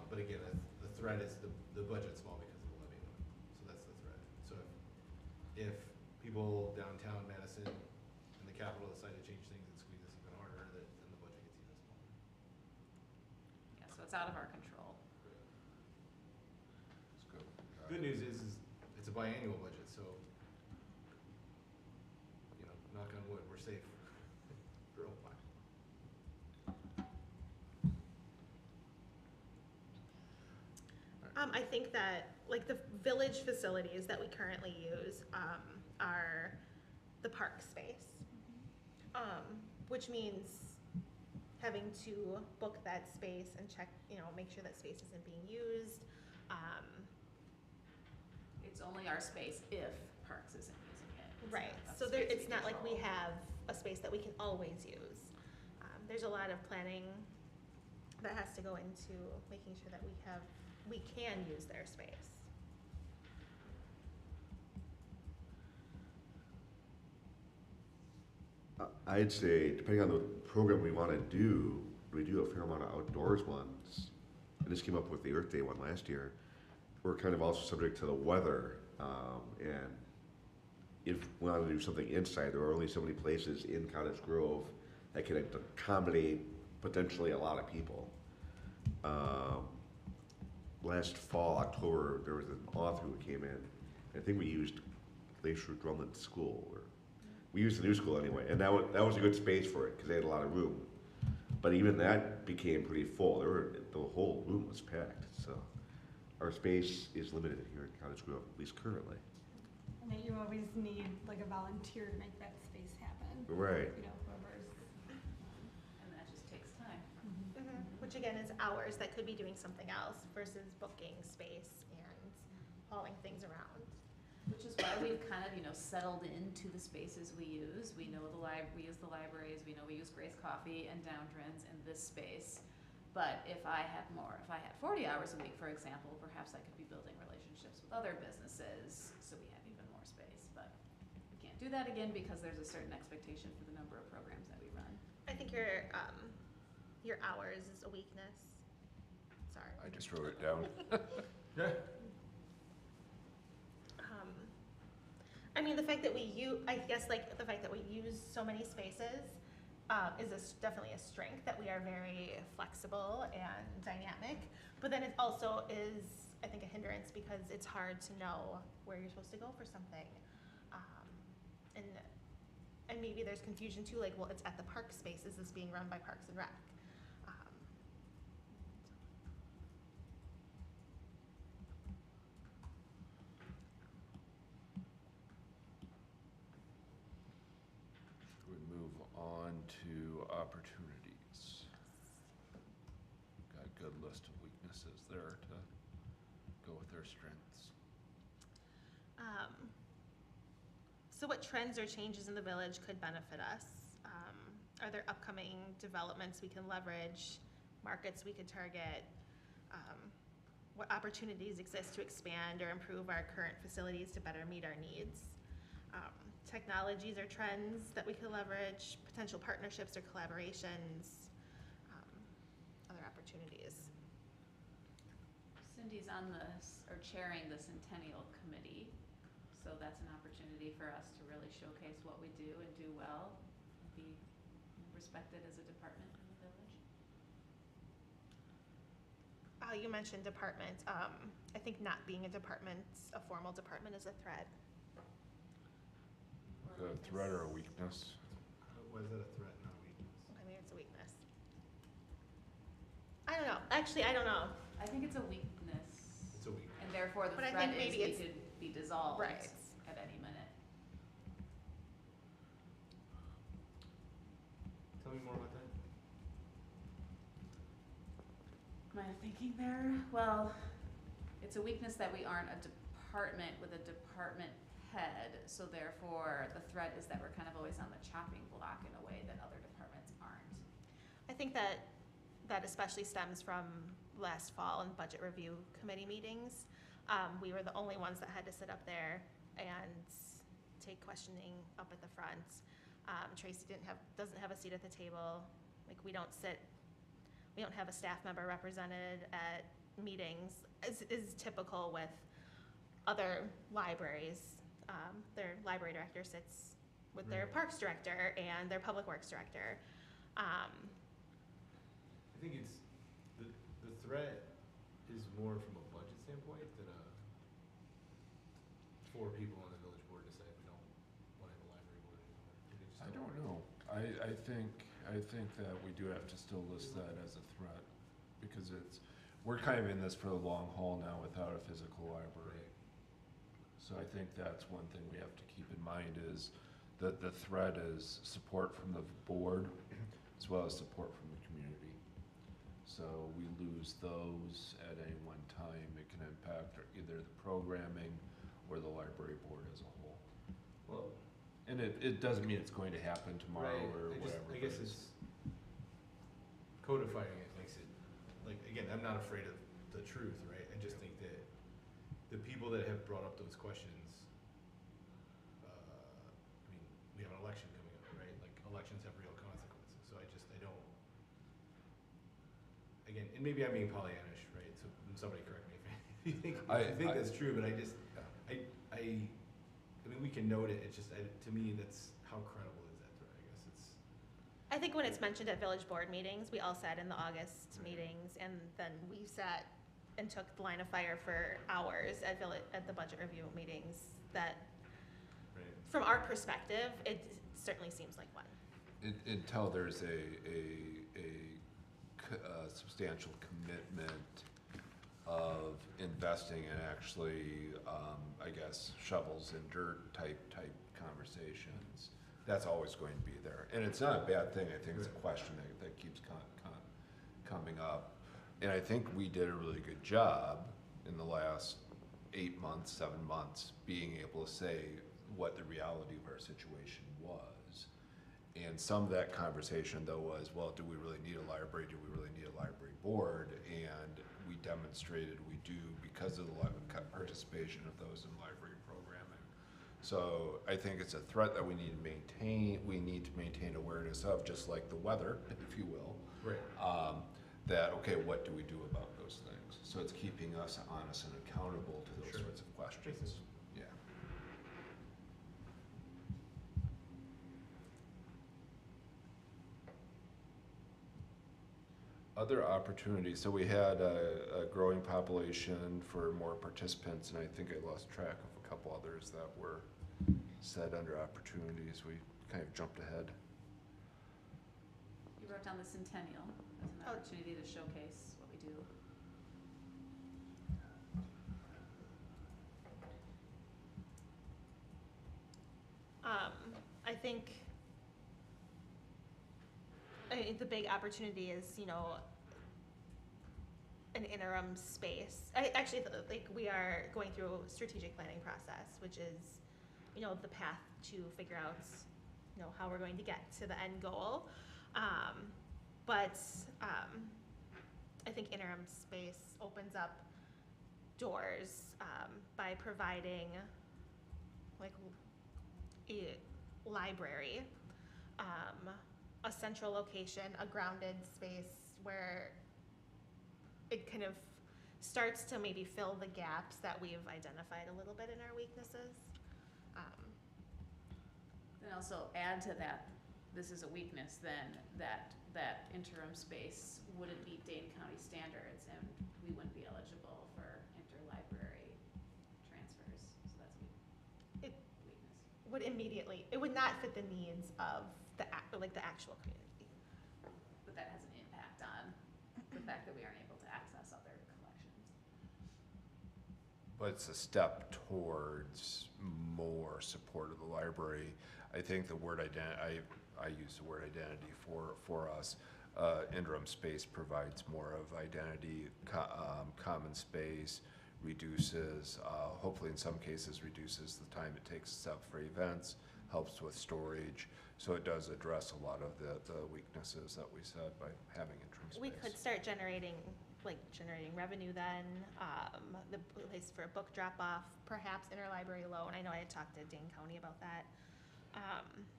But again, the threat is the budget's small because of the levy limit. So that's the threat. So if people downtown Madison and the capital decide to change things and squeeze us even harder, then the budget gets even smaller. Yeah, so it's out of our control. It's good. Good news is it's a biannual budget, so, you know, knock on wood, we're safe for a while. I think that, like, the village facilities that we currently use, are the park space. Which means having to book that space and check, make sure that space isn't being used. It's only our space if Parks isn't using it. It's Right, not a so space it's not like we control. have a space that we can always use. There's a lot of planning that has to go into making sure that we can use their space. I'd say, depending on the program we want to do, we do a fair amount of outdoors ones. I just came up with the Earth Day one last year. We're kind of also subject to the weather, and if we want to do something inside, there are only so many places in Cottage Grove that can accommodate potentially a lot of people. Last fall, October, there was an author who came in. I think we used Glacier Drummond School, or we used the new school anyway, and that was a good space for it because they had a lot of room. But even that became pretty full. The whole room was packed. So our space is limited here at Cottage Grove, at least currently. And that you always need like a volunteer to make that space happen. Right. Whoever's. And that just takes time. Which again is hours that could be doing something else versus booking space and hauling things around. Which is why we've kind of, settled into the spaces we use. We know we use the libraries, we know we use Grace Coffee and Downdrins in this space. But if I had 40 hours a week, for example, perhaps I could be building relationships with other businesses, so we have even more space. But we can't do that again because there's a certain expectation for the number of programs that we run. I think your hours is a weakness. Sorry. I just wrote it down. The fact that the fact that we use so many spaces is definitely a strength, that we are very flexible and dynamic. But then it also is, I think, a hindrance because it's hard to know where you're supposed to go for something. And maybe there's confusion too, like, well, it's at the park space. Is this being run by Parks and Rec? to opportunities. Got a good list of weaknesses there to go with their strengths. So what trends or changes in the village could benefit us? Are there upcoming developments we can leverage, markets we could target? What opportunities exist to expand or improve our current facilities to better meet our needs? Technologies or trends that we could leverage, potential partnerships or collaborations, other opportunities. Cindy's on this, or chairing the Centennial Committee, so that's an opportunity for us to really showcase what we do and do well, and be respected as a department in the village. You mentioned department. I think not being a department, a formal department, is a threat. Or A threat or a weakness? Why is that a threat, not a weakness? I mean, it's a weakness. I don't know. Actually, I don't know. I think it's a weakness, It's a weakness. and therefore the But I threat think is maybe we it's- could be dissolved Right. at any minute. Tell me more about that. Am I thinking there? Well, it's a weakness that we aren't a department with a department head, so therefore the threat is that we're kind of always on the chopping block in a way that other departments aren't. I think that especially stems from last fall in budget review committee meetings. We were the only ones that had to sit up there and take questioning up at the front. Tracy doesn't have a seat at the table. Like, we don't have a staff member represented at meetings, as is typical with other libraries. Their library director sits with their Right. parks director and their public works director. I think it's, the threat is more from a budget standpoint than four people on the village board decide we don't want to have a library board anymore. They just I don't know. I think that we do have to still list that as a threat, because we're kind of in this for the long haul now without a physical library. So I think that's one thing we have to keep in mind, is that the threat is support from the board as well as support from the community. So we lose those at any one time, it can impact either the programming or the library board as a whole. Well, And it doesn't mean it's going to happen tomorrow right, or whatever. I guess but it's codifying it makes it, like, again, I'm not afraid of the truth, right? I just think that the people that have brought up those questions, I mean, we have an election coming up, right? Like, elections have real consequences, so I don't, again, and maybe I'm being Pollyannish, right? So somebody correct me if you think that's true, but I mean, we can note it, it's just, to me, that's, how credible is that threat, I guess it's. I think when it's mentioned at village board meetings, we all sat in the August Right. meetings, and then we sat and took the line of fire for hours at the budget review meetings, that, Right. from our perspective, it certainly seems like one. Until there's a substantial commitment of investing in actually, I guess, shovels and dirt type conversations, that's always going to be there. And it's not a bad thing, I think it's a question that keeps coming up. And I think we did a really good job in the last 8 months, 7 months, being able to say what the reality of our situation was. And some of that conversation, though, was, well, do we really need a library? Do we really need a library board? And we demonstrated we do, because of the participation of those in library programming. So I think it's a threat that we need to maintain. We need to maintain awareness of, just like the weather, if you will. Right. That, okay, what do we do about those things? So it's keeping us honest and accountable to those Sure. sorts of questions. Makes sense. Yeah. Other opportunities, so we had a growing population for more participants, and I think I lost track of a couple others that were said under opportunities. We kind of jumped ahead. You wrote down the Centennial as an Oh. opportunity to showcase what we do. I think the big opportunity is, you know, an interim space. I actually, like, we are going through a strategic planning process, which is, you know, the path to figure out, you know, how we're going to get to the end goal. But I think interim space opens up doors by providing like a library, a central location, a grounded space where it kind of starts to maybe fill the gaps that we've identified a little bit in our weaknesses. And also add to that, this is a weakness then, that interim space wouldn't meet Dane County standards and we wouldn't be eligible for interlibrary transfers, so that's a It- weakness. It would not fit the needs of the actual community. But that has an impact on the fact that we aren't able to access other collections. But it's a step towards more support of the library. I think the word I use the word identity for us. Interim space provides more of identity, common space, reduces, hopefully in some cases reduces the time it takes to set up for events, helps with storage. So it does address a lot of the weaknesses that we said by having interim space. We could start generating revenue then, the place for a book drop-off, perhaps interlibrary loan. I know I had talked to Dane County about that.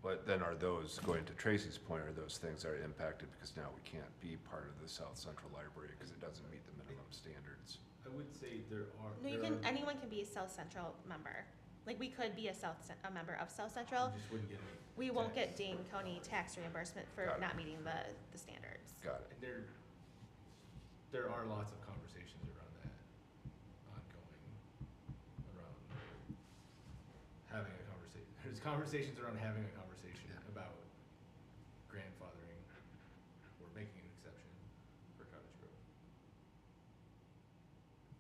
But then are those, going to Tracy's point, are those things that are impacted because now we can't be part of the South Central Library because it doesn't meet the minimum standards? I would say No, anyone can be a South Central member. Like, we could be a member of South Central. You just wouldn't get any. We won't get Dane County tax reimbursement for Got it. not meeting the standards. Got it. And there are lots of conversations around that ongoing, around having a conversation. There's conversations around having a conversation about grandfathering or making an exception for Cottage Grove.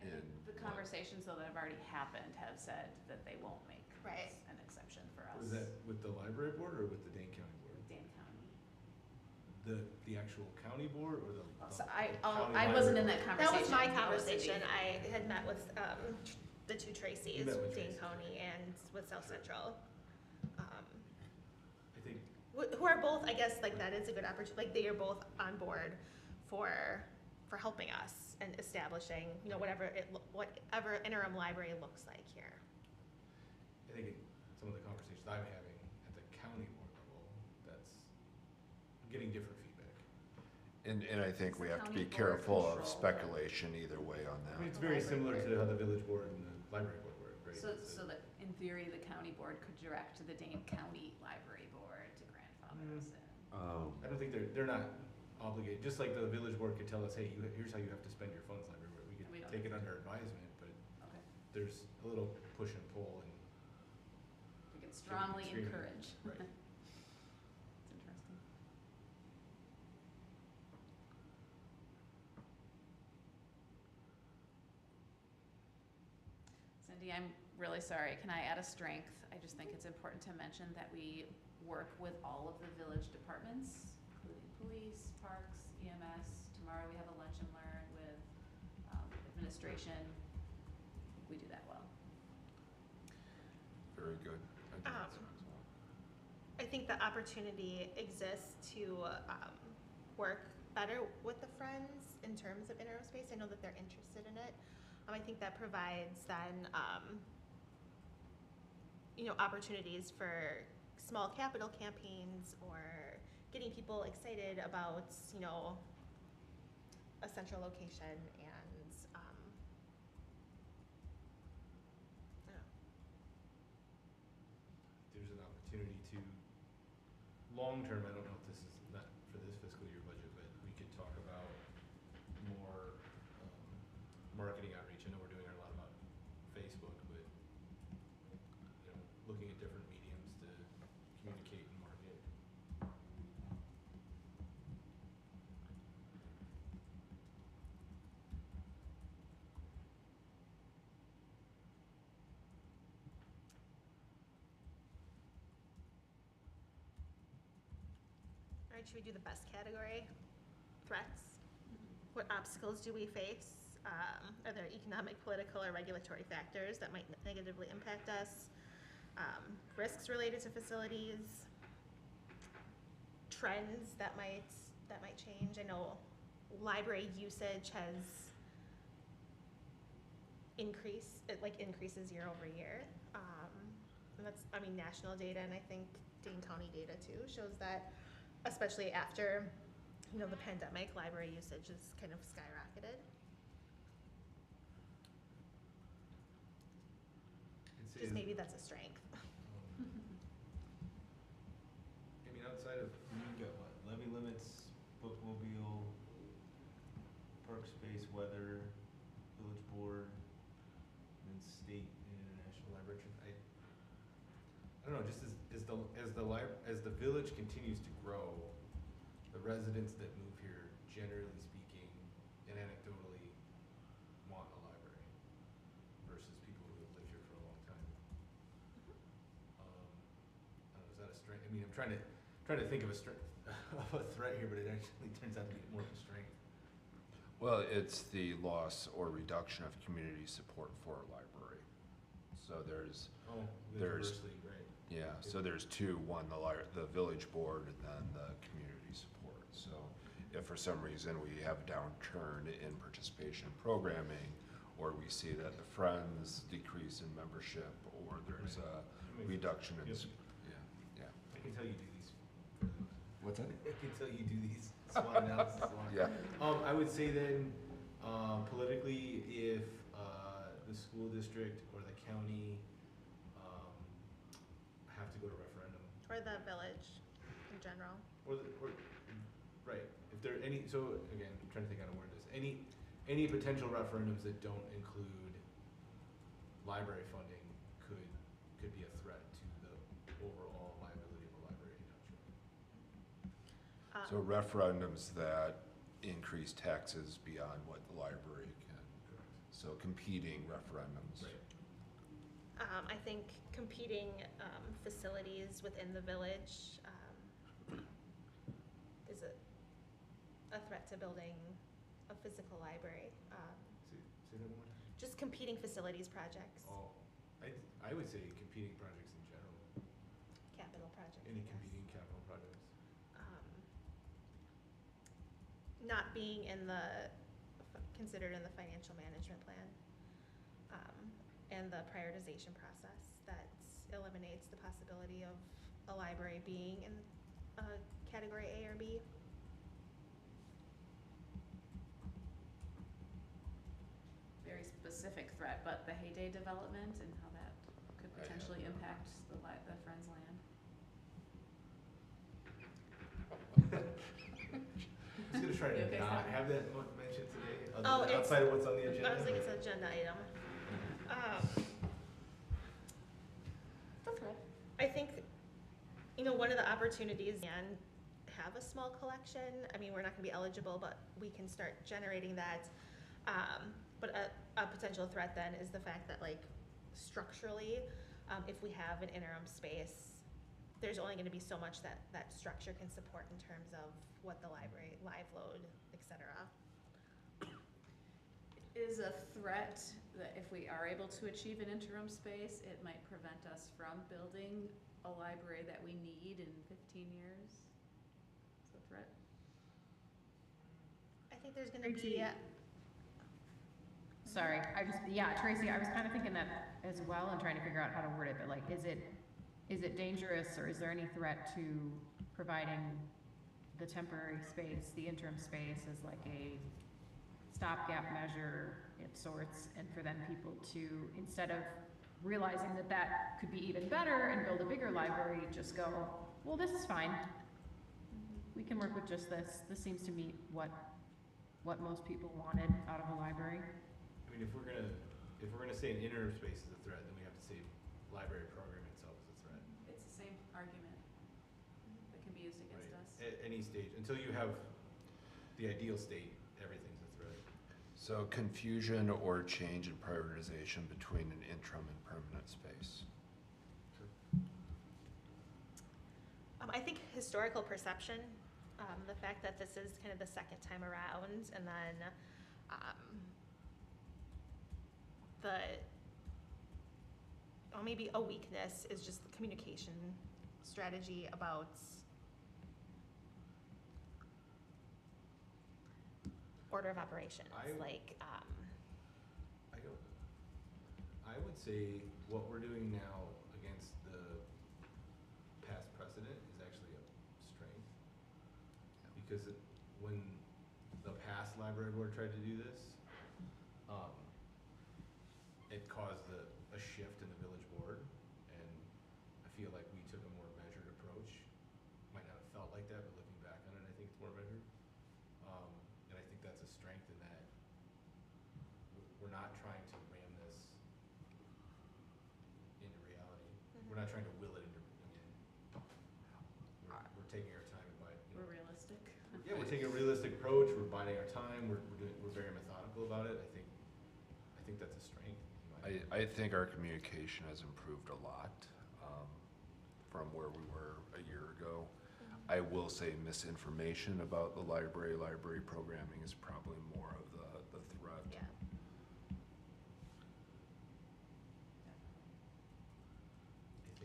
I think And the what- conversations though that have already happened have said that they won't make Right. an exception for us. Was that with the library board or with the Dane County board? Dane County. The actual county board or the? So the I county wasn't in library that board? That was conversation. my That was conversation. Cindy. I had met with the two Tracys, You met with Dane Tracy. County and with South Central. I think, Who are both, I guess, like, that is a good opportunity, like, they are both on board for helping us and establishing, you know, whatever interim library looks like here. I think some of the conversations I'm having at the county board level, I'm getting different feedback. And I think we Does the have to be county board careful of control speculation either way on I that. mean, it's very similar to how the village board and the library board work, right? So that in theory, the county board could direct the Dane County Library Board to grandfather us in. I don't think they're not obligated, just like the village board could tell us, hey, here's how you have to spend your funds, library board. We We could don't take it have to. under advisement, but Okay, there's a little push and pull and, we can strongly Screaming. encourage. right. It's interesting. Cindy, I'm really sorry. Can I add a strength? I just think it's important to mention that we work with all of the village departments, including police, parks, EMS. Tomorrow we have a lunch and learn with administration. We do that well. Very good. I think that's excellent. I think the opportunity exists to work better with the Friends in terms of interim space. I know that they're interested in it. I think that provides then, you know, opportunities for small capital campaigns or getting people excited about, you know, a central location and, I don't know. There's an opportunity to, long-term, I don't know if this is not for this fiscal year budget, but we could talk about more marketing outreach. I know we're doing a lot about Facebook, but, you know, looking at different mediums to communicate and market. should we do the best category? Threats. What obstacles do we face? Are there economic, political, or regulatory factors that might negatively impact us? Risks related to facilities, trends that might change. I know library usage has increased, it like increases year over year. And that's, I mean, national data, and I think Dane County data too shows that, especially after, you know, the pandemic, library usage has kind of skyrocketed. Just maybe that's a strength. I mean, outside of, you've got what, levy limits, bookmobile, park space, weather, village board, and then state and international library. I don't know, just as the village continues to grow, the residents that move here, generally speaking, and anecdotally, want a library versus people who have lived here for a long time. I don't know, is that a strength? I mean, I'm trying to think of a strength, of a threat here, but it actually turns out to be more of a strength. Well, it's the loss or reduction of community support for a library. So there's, Universally, right. yeah, so there's two, one, the village board and then the community support. So if for some reason we have a downturn in participation programming, or we see that the Friends decrease in membership, or there's a reduction in, Yep. yeah. I can tell you do these. What's that? I can tell you do these SWOT analysis a lot. Yeah. I would say then, politically, if the school district or the county have to go to referendum, Or the village in general. right, if there are any, so again, I'm trying to think how to word this, any potential referendums that don't include library funding could be a threat to the overall viability of a library in township. So referendums that increase taxes beyond what the library can. Correct. So competing referendums. Right. I think competing facilities within the village is a threat to building a physical library. Say that one more time. Just competing facilities projects, Oh, I would say competing projects in general, capital projects. any I guess. competing capital projects. Not being considered in the financial management plan, and the prioritization process that eliminates the possibility of a library being in category A or B. Very specific threat, but the heyday development and how that could potentially impact the Friends land. I was gonna try You to okay, not Sam? have that mentioned today, Oh, it's- outside of what's on the agenda. I was thinking it's an agenda item. The threat. I think, you know, one of the opportunities can have a small collection. I mean, we're not gonna be eligible, but we can start generating that. But a potential threat then is the fact that, like, structurally, if we have an interim space, there's only gonna be so much that structure can support in terms of what the library, live load, et cetera. Is a threat that if we are able to achieve an interim space, it might prevent us from building a library that we need in 15 years? Is a threat? I think there's gonna Tracy. be, Sorry, Tracy, I was kind of thinking that as well and trying to figure out how to word it, but like, is it dangerous, or is there any threat to providing the temporary space, the interim space, as like a stopgap measure of sorts, and for then people to, instead of realizing that could be even better and build a bigger library, just go, well, this is fine. We can work with just this. This seems to meet what most people wanted out of a library. I mean, if we're gonna say an interim space is a threat, then we have to say library program itself is a threat. It's the same argument that can be used against Right. us. At any stage, until you have the ideal state, everything's a threat. So confusion or change in prioritization between an interim and permanent space. I think historical perception The fact that this is kind of the second time around, and then maybe a weakness is just the communication strategy about order of operations, I don't, I would say what we're doing now against the past precedent is actually a strength. Because when the past library board tried to do this, it caused a shift in the village board, and I feel like we took a more measured approach. Might not have felt like that, but looking back on it, I think it's more measured. And I think that's a strength in that we're not trying to ram this into reality. We're not trying to will it into, we're taking our time and We're realistic. yeah, we're taking a realistic approach, we're biding our time, we're very methodical about it. I think that's a strength. I think our communication has improved a lot from where we were a year ago. I will say misinformation about the library programming is probably more of the threat. yeah.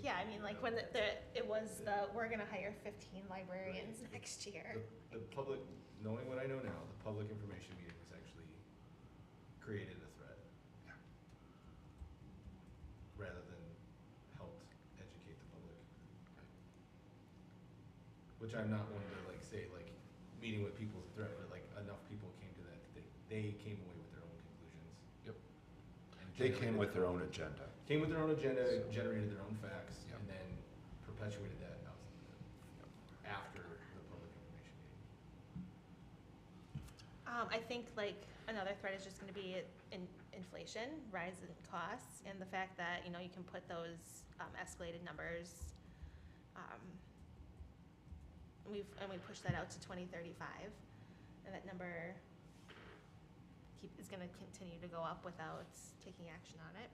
Yeah, I mean, like when it was we're gonna hire 15 librarians next year. The public, knowing what I know now, the public information meeting has actually created a threat. Yeah. Rather than helped educate the public. Which I'm not one to like say like meeting with people's threat, but like enough people came to that they came away with their own conclusions. Yep. And They came generated with their own agenda. Came with their own agenda, generated their own facts, Yep. and then perpetuated that after the public information meeting. I think like another threat is just gonna be inflation, rise in costs, and the fact that, you know, you can put those escalated numbers. We pushed that out to 2035, and that number is gonna continue to go up without taking action on it.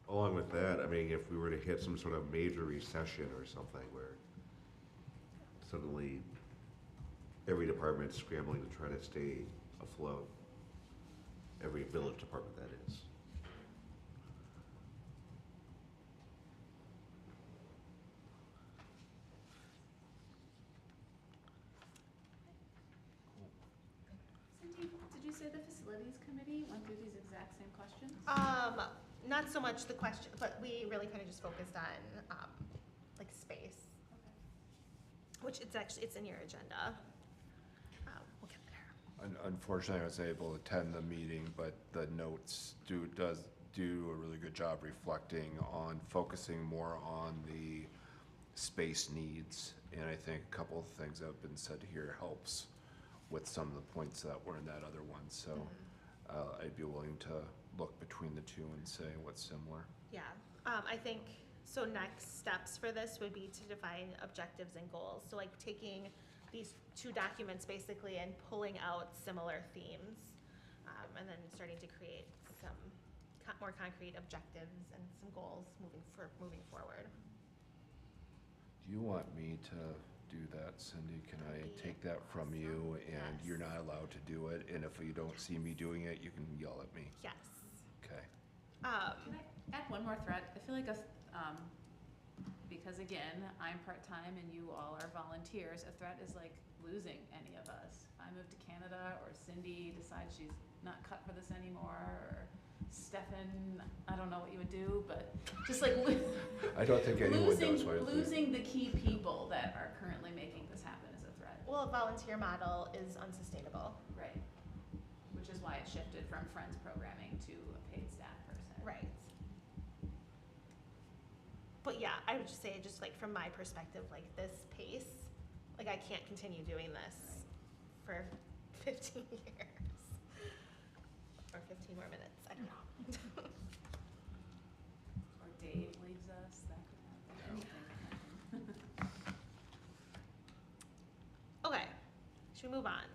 Along with that, I mean, if we were to hit some sort of major recession or something where suddenly every department's scrambling to try to stay afloat, every village department that is. Cindy, did you say the facilities committee went through these exact same questions? Not so much the question, but we really kind of just focused on like space, which it's in your agenda. We'll get there. Unfortunately, I was able to attend the meeting, but the notes does do a really good job reflecting on focusing more on the space needs. And I think a couple of things that have been said here helps with some of the points that were in that other one. So I'd be willing to look between the two and say what's similar. Yeah, I think, so next steps for this would be to define objectives and goals. So like taking these two documents basically and pulling out similar themes, and then starting to create some more concrete objectives and some goals moving forward. Do you want me to do that, Cindy? Can I take that from you? And Yes. you're not allowed to do it, and if you don't see me doing it, you can yell at me. Yes. Okay. Can I add one more threat? I feel like because again, I'm part-time and you all are volunteers, a threat is like losing any of us. If I move to Canada, or Cindy decides she's not cut for this anymore, or Stefan, I don't know what you would do, but just like I don't think anyone knows what I do. losing the key people that are currently making this happen is a threat. Well, a volunteer model is unsustainable. Right. Which is why it shifted from Friends programming to a paid staff person. Right. But yeah, I would just say, just like from my perspective, like this pace, like I can't continue doing this for 15 years. Or 15 more minutes, I don't know. Or Dave leaves us, that could happen, anything could happen. Okay, should we move on?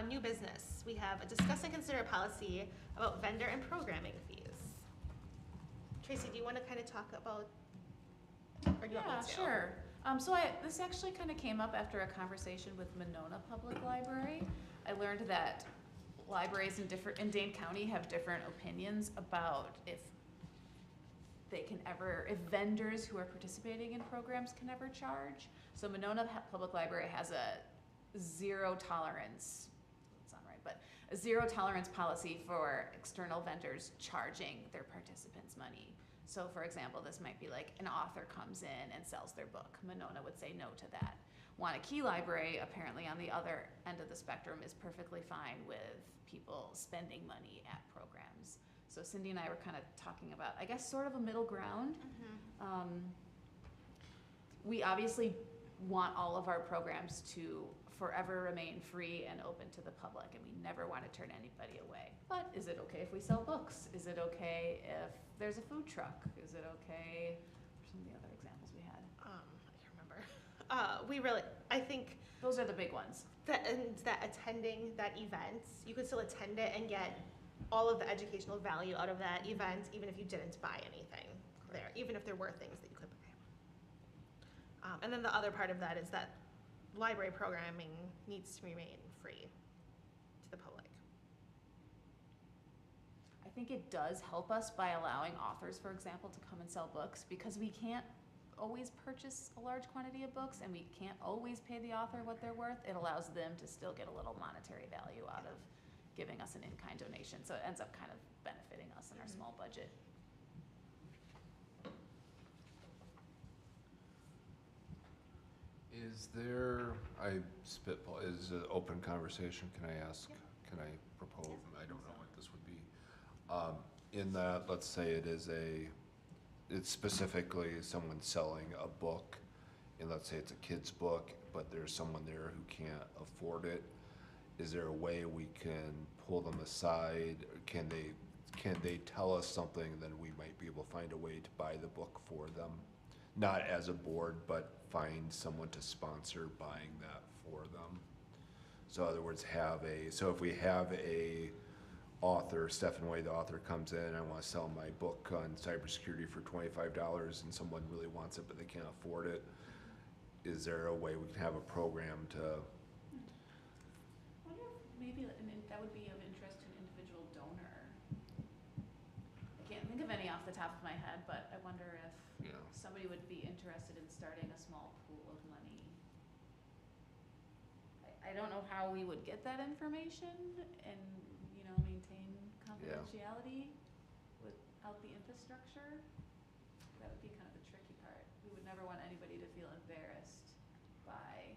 New business. We have a discuss and consider policy about vendor and programming fees. Tracy, do you want to kind of talk about, or do you want me Yeah, to? sure. This actually kind of came up after a conversation with Monona Public Library. I learned that libraries in Dane County have different opinions about if vendors who are participating in programs can ever charge. So Monona Public Library has a zero tolerance, that's not right, but a zero tolerance policy for external vendors charging their participants money. So for example, this might be like an author comes in and sells their book. Monona would say no to that. Wanakee Library, apparently on the other end of the spectrum, is perfectly fine with people spending money at programs. So Cindy and I were kind of talking about, I guess, sort of a middle ground. We obviously want all of our programs to forever remain free and open to the public, and we never want to turn anybody away. But is it okay if we sell books? Is it okay if there's a food truck? Is it okay? What are some of the other examples we had? I can't remember. I think Those are the big ones. that attending that event, you could still attend it and get all of the educational value out of that event, even if you didn't buy anything there, even if there were things that you could buy. And then the other part of that is that library programming needs to remain free to the public. I think it does help us by allowing authors, for example, to come and sell books, because we can't always purchase a large quantity of books and we can't always pay the author what they're worth. It allows them to still get a little monetary value out of giving us an in-kind donation. So it ends up kind of benefiting us in our small budget. Is there, is it open conversation, can I ask, can I propose, I don't know what this would be. In that, let's say it's specifically someone selling a book, and let's say it's a kid's book, but there's someone there who can't afford it. Is there a way we can pull them aside? Can they tell us something, then we might be able to find a way to buy the book for them? Not as a board, but find someone to sponsor buying that for them. So in other words, so if we have a author, Stephen Way, the author comes in, I want to sell my book on cybersecurity for $25, and someone really wants it but they can't afford it, is there a way we can have a program to? I wonder if maybe that would be of interest to an individual donor. I can't think of any off the top of my head, but I wonder if somebody would be interested in starting a small pool of money. I don't know how we would get that information and, maintain confidentiality without the infrastructure. That would be kind of the tricky part. We would never want anybody to feel embarrassed by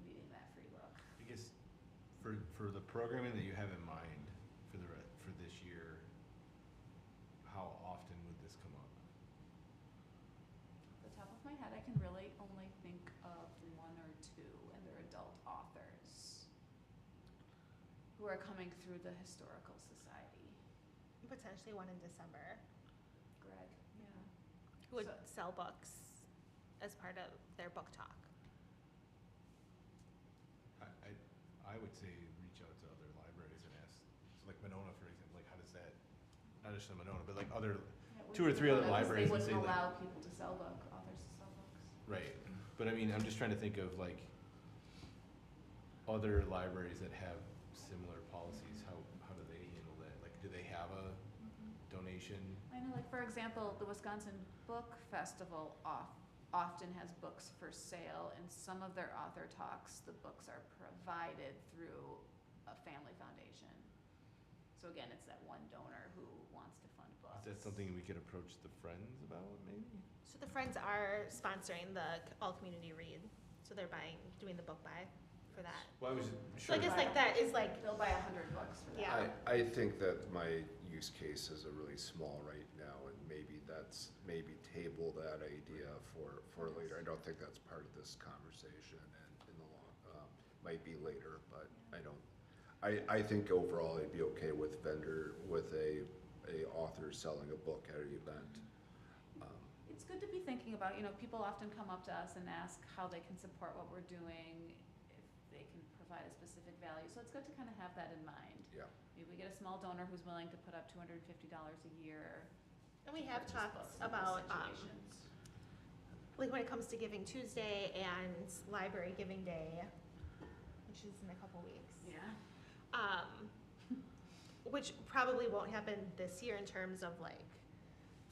needing that free look. I guess for the programming that you have in mind for this year, how often would this come up? Off the top of my head, I can really only think of one or two, and they're adult authors who are coming through the Historical Society. Potentially one in December, Greg, yeah. who would So- sell books as part of their book talk. I would say reach out to other libraries and ask, so like Monona, for example, like how does that, not just in Monona, but like other, Yeah, two or three other because libraries and They say wouldn't like, allow people to sell authors to sell books. right, but I mean, I'm just trying to think of like other libraries that have similar policies, how do they handle that? Like, do they have a donation? I know, like, for example, the Wisconsin Book Festival often has books for sale, and some of their author talks, the books are provided through a family foundation. So again, it's that one donor who wants to fund books. Is that something we could approach the Friends about, maybe? So the Friends are sponsoring the All Community Read, so they're doing the book buy for that. Well, I was So I guess like that is like, They'll buy 100 books for that. Yeah. I think that my use case is a really small right now, and maybe table that idea for later. I don't think that's part of this conversation, and in the long, might be later, but I think overall I'd be okay with a author selling a book at an event. It's good to be thinking about, people often come up to us and ask how they can support what we're doing, if they can provide a specific value. So it's good to kind of have that in mind. Yeah. Maybe we get a small donor who's willing to put up $250 a year. And we to have purchase talked books in those about, situations. like when it comes to Giving Tuesday and Library Giving Day, which is in a couple weeks. Yeah. Which probably won't happen this year in terms of like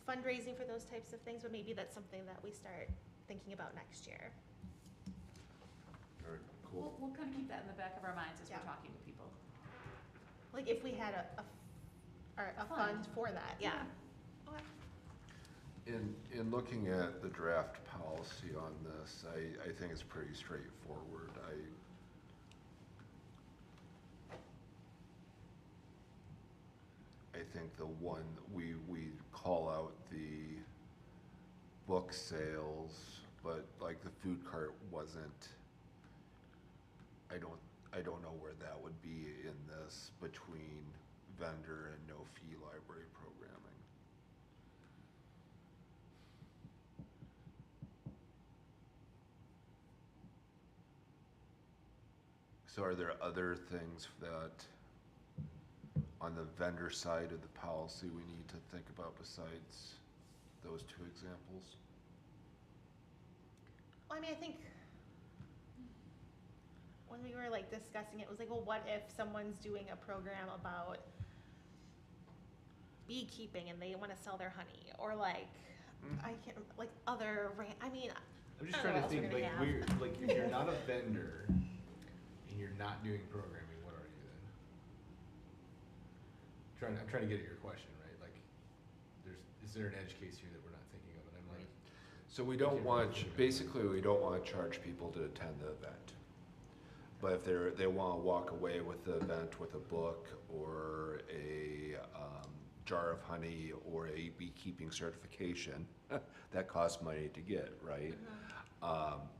fundraising for those types of things, but maybe that's something that we start thinking about next year. All right, cool. We'll kind of keep that in the back of our minds as Yeah. we're talking to people. Like if we had a fund for that, yeah. Okay. In looking at the draft policy on this, I think it's pretty straightforward. I think the one, we call out the book sales, but like the food cart wasn't, I don't know where that would be in this between vendor and no fee library programming. So are there other things that on the vendor side of the policy we need to think about besides those two examples? Well, I mean, I think when we were like discussing it, it was like, well, what if someone's doing a program about beekeeping and they want to sell their honey, or like, I can't, like other, I mean, I'm just I trying don't to know what else think, we're like, gonna have. like, if you're not a vendor and you're not doing programming, what are you then? I'm trying to get at your question, right? Like, is there an edge case here that we're not thinking of? And I'm like, So we don't want, basically, we don't want to charge people to attend the event. But if they want to walk away with the event with a book or a jar of honey or a beekeeping certification, that costs money to get, right?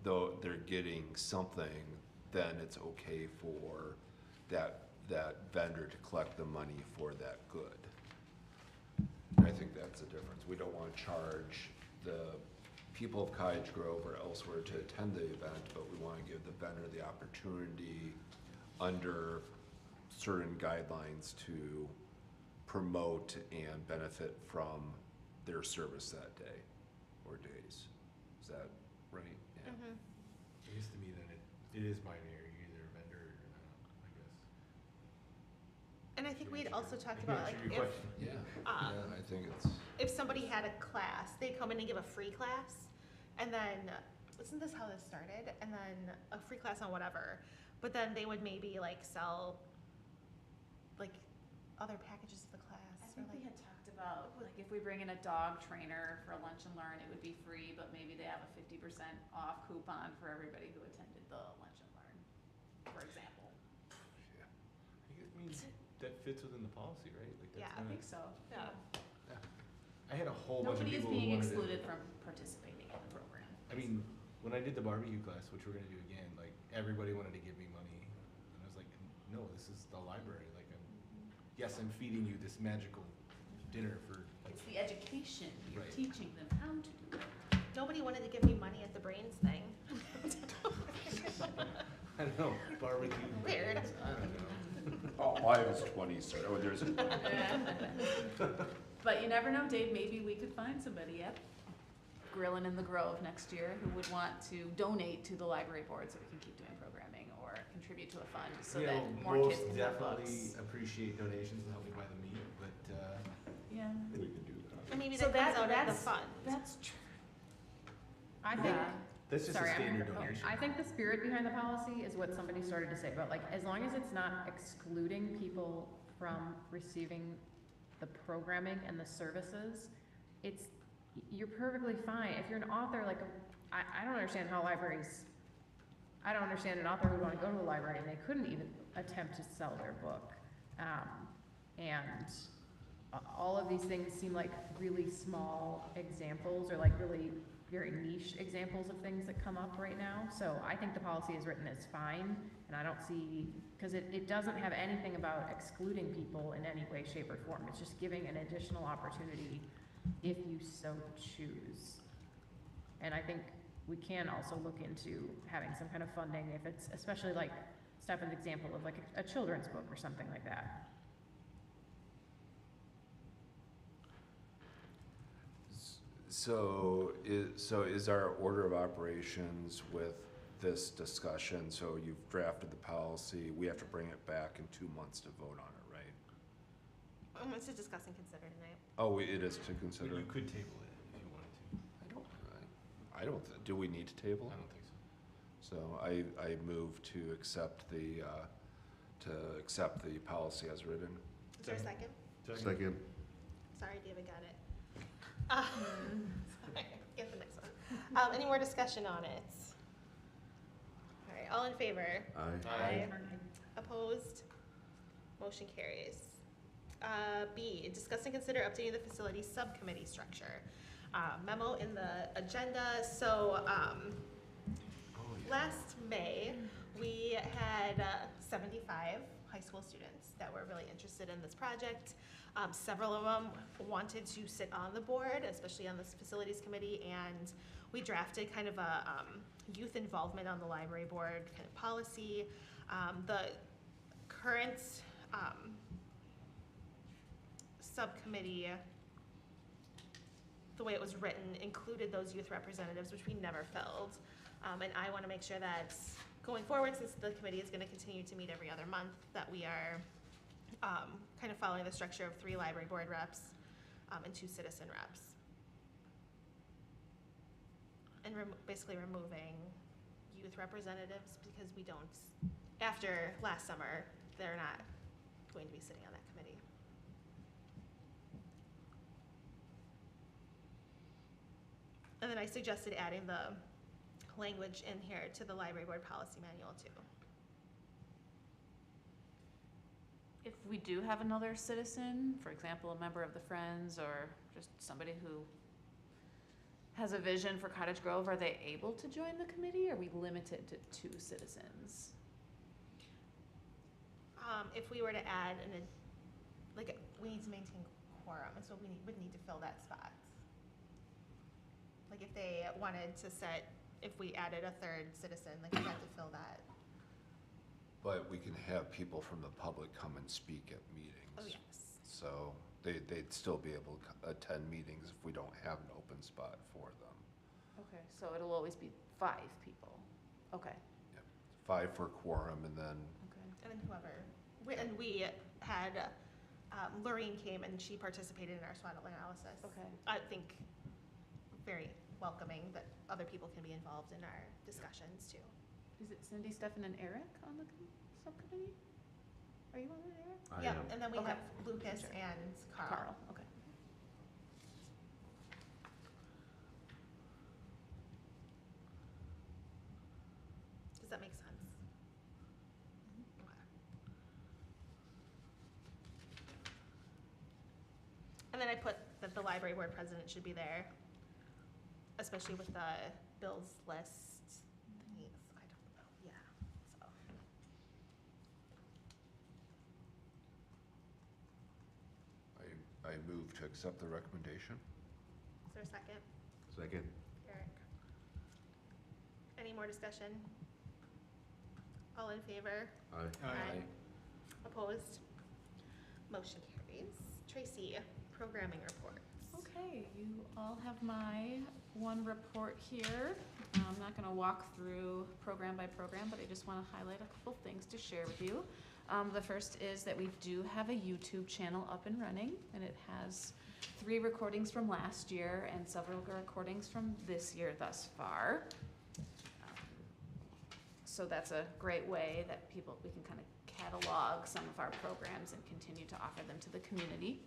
Though they're getting something, then it's okay for that vendor to collect the money for that good. I think that's the difference. We don't want to charge the people of Cottage Grove or elsewhere to attend the event, but we want to give the vendor the opportunity under certain guidelines to promote and benefit from their service that day or days. Is that right? Yeah. I guess to me then it is binary, you're either a vendor or you're not, I guess. and I think we'd also talked Answer about like your if, question. Yeah, Um, yeah, I think it's, if somebody had a class, they'd come in and give a free class, and then, isn't this how this started? And then a free class on whatever, but then they would maybe like sell like other packages of the class, I or think we like, had talked about, like, if we bring in a dog trainer for lunch and learn, it would be free, but maybe they have a 50% off coupon for everybody who attended the lunch and learn, for example. yeah. I mean, that fits within the policy, right? Like Yeah, that's I not, think so, yeah. I had a whole bunch of Nobody is people who being wanted to. excluded from participating in the program. I mean, when I did the barbecue class, which we're gonna do again, like, everybody wanted to give me money, and I was like, no, this is the library, like, yes, I'm feeding you this magical dinner for, like, It's the education, you're Right. teaching them how to do it. nobody wanted to give me money at the brains thing. I don't know, barbecue. Weird. brains, I don't know. Oh, I was 20, sir. Oh, there's, But you never know, Dave, maybe we could find somebody at Grillin' in the Grove next year who would want to donate to the library board so we can keep doing programming or contribute to a fund so Yeah, that we'll more kids most can have definitely books. appreciate donations to help me buy the meat, but, Yeah. we can do that. And maybe So that comes that- out of the that's- fund. That's true. I think, that's just a sorry, standard donation. I think the spirit behind the policy is what somebody started to say, but like, as long as it's not excluding people from receiving the programming and the services, you're perfectly fine. If you're an author, like, I don't understand how libraries, I don't understand an author who would wanna go to a library and they couldn't even attempt to sell their book. And all of these things seem like really small examples or like really very niche examples of things that come up right now. So I think the policy is written as fine, and I don't see, because it doesn't have anything about excluding people in any way, shape, or form. It's just giving an additional opportunity if you so choose. And I think we can also look into having some kind of funding if it's, especially like Stefan's example of like a children's book or something like that. So is our order of operations with this discussion, so you've drafted the policy, we have to bring it back in 2 months to vote on it, right? It's to discuss and consider tonight. Oh, it is to consider? You could table it if you wanted to. I don't, do we need to table I it? don't think so. So I move to accept the policy as written. Is there a second? Second. Sorry, David got it. Sorry, get the next one. Any more discussion on it? All right, all in favor? Aye. Opposed? Motion carries. B, discuss and consider updating the facility subcommittee structure. Memo in the agenda. So last May, we had 75 high school students that were really interested in this project. Several of them wanted to sit on the board, especially on this facilities committee, and we drafted kind of a youth involvement on the library board kind of policy. The current subcommittee, the way it was written, included those youth representatives, which we never filled. And I want to make sure that going forward, since the committee is going to continue to meet every other month, that we are kind of following the structure of 3 library board reps and 2 citizen reps. And basically removing youth representatives because we don't, after last summer, they're not going to be sitting on that committee. And then I suggested adding the language in here to the library board policy manual too. If we do have another citizen, for example, a member of the Friends or just somebody who has a vision for Cottage Grove, are they able to join the committee? Or are we limited to 2 citizens? If we were to add we need to maintain quorum, so we would need to fill that spot. Like if they wanted to if we added a 3rd citizen, like we had to fill that. But we can have people from the public come and speak at meetings. Oh, yes. So they'd still be able to attend meetings if we don't have an open spot for them. Okay, so it'll always be 5 people. Okay. Yep. 5 for quorum, and then Okay. And then we had, Lorraine came and she participated in our SWOT analysis. Okay. I think very welcoming that other people can be involved in our discussions too. Is it Cindy, Stefan, and Eric on the subcommittee? Are you on it, Eric? I Yeah, am. and then we Okay. have Lucas Sure. and Carl. Carl, okay. Does that make sense? Okay. And then I put that the library board president should be there, especially with the bills list thingies. I don't know, yeah, so. I move to accept the recommendation. Is there a second? Second. Eric? Any more discussion? All in favor? Aye. Opposed? Motion carries. Tracy, programming reports. Okay, you all have my one report here. I'm not gonna walk through program by program, but I just wanna highlight a couple things to share with you. The first is that we do have a YouTube channel up and running, and it has 3 recordings from last year and several recordings from this year thus far. So that's a great way that we can kind of catalog some of our programs and continue to offer them to the community.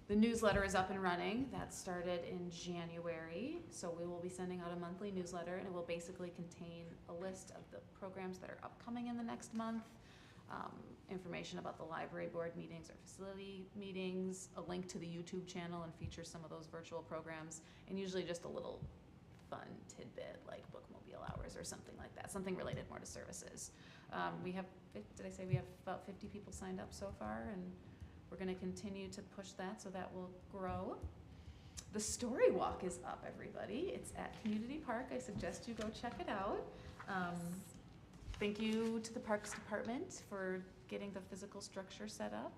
The newsletter is up and running. That started in January, so we will be sending out a monthly newsletter, and it will basically contain a list of the programs that are upcoming in the next month, information about the library board meetings or facility meetings, a link to the YouTube channel, and feature some of those virtual programs, and usually just a little fun tidbit like bookmobile hours or something like that, something related more to services. We have, did I say we have about 50 people signed up so far, and we're gonna continue to push that, so that will grow. The story walk is up, everybody. It's at Community Park. I suggest you go check it out. Thank you to the Parks Department for getting the physical structure set up.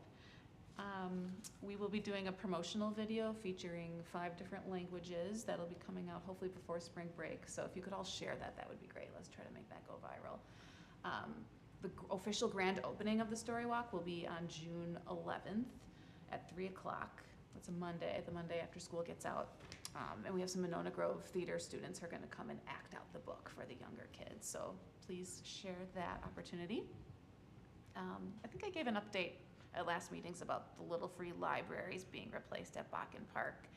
We will be doing a promotional video featuring 5 different languages that'll be coming out hopefully before spring break. So if you could all share that, that would be great. Let's try to make that go viral. The official grand opening of the Story Walk will be on June 11th at 3 o'clock. That's a Monday, the Monday after school gets out. And we have some Monona Grove theater students who are going to come and act out the book for the younger kids. So please share that opportunity. I think I gave an update at last meetings about the Little Free Libraries being replaced at Bakken Park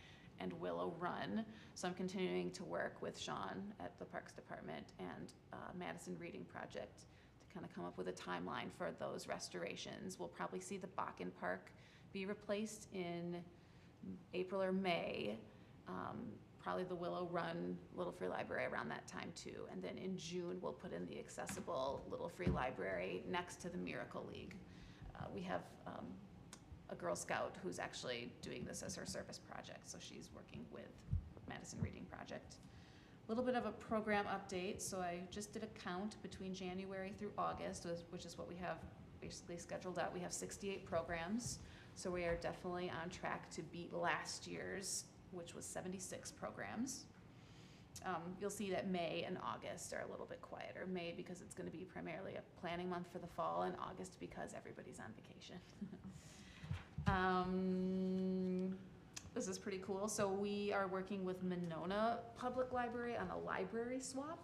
and Willow Run. So I'm continuing to work with Sean at the Parks Department and Madison Reading Project to kind of come up with a timeline for those restorations. We'll probably see the Bakken Park be replaced in April or May. Probably the Willow Run Little Free Library around that time too. And then in June, we'll put in the accessible Little Free Library next to the Miracle League. We have a Girl Scout who's actually doing this as her service project, so she's working with Madison Reading Project. A little bit of a program update. So I just did a count between January through August, which is what we have basically scheduled out. We have 68 programs, so we are definitely on track to beat last year's, which was 76 programs. You'll see that May and August are a little bit quieter. May because it's going to be primarily a planning month for the fall, and August because everybody's on vacation. This is pretty cool. So we are working with Monona Public Library on a library swap.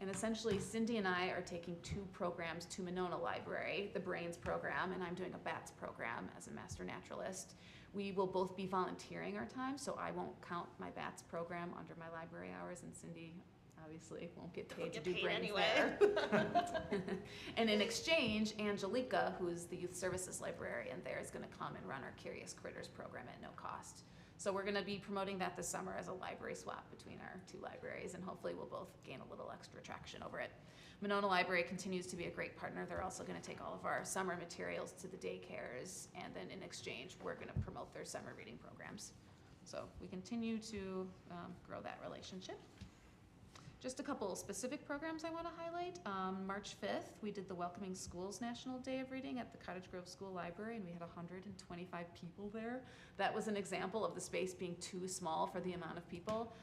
And essentially, Cindy and I are taking 2 programs to Monona Library, the Brains program, and I'm doing a BATS program as a master naturalist. We will both be volunteering our time, so I won't count my BATS program under my library hours, and Cindy obviously won't get paid to do Brains anyway. there. And in exchange, Angelica, who's the youth services librarian there, is going to come and run our Curious Critters program at no cost. So we're going to be promoting that this summer as a library swap between our 2 libraries, and hopefully we'll both gain a little extra traction over it. Monona Library continues to be a great partner. They're also going to take all of our summer materials to the daycares, and then in exchange, we're going to promote their summer reading programs. So we continue to grow that relationship. Just a couple specific programs I want to highlight. March 5th, we did the Welcoming Schools National Day of Reading at the Cottage Grove School Library, and we had 125 people there. That was an example of the space being too small for the amount of people.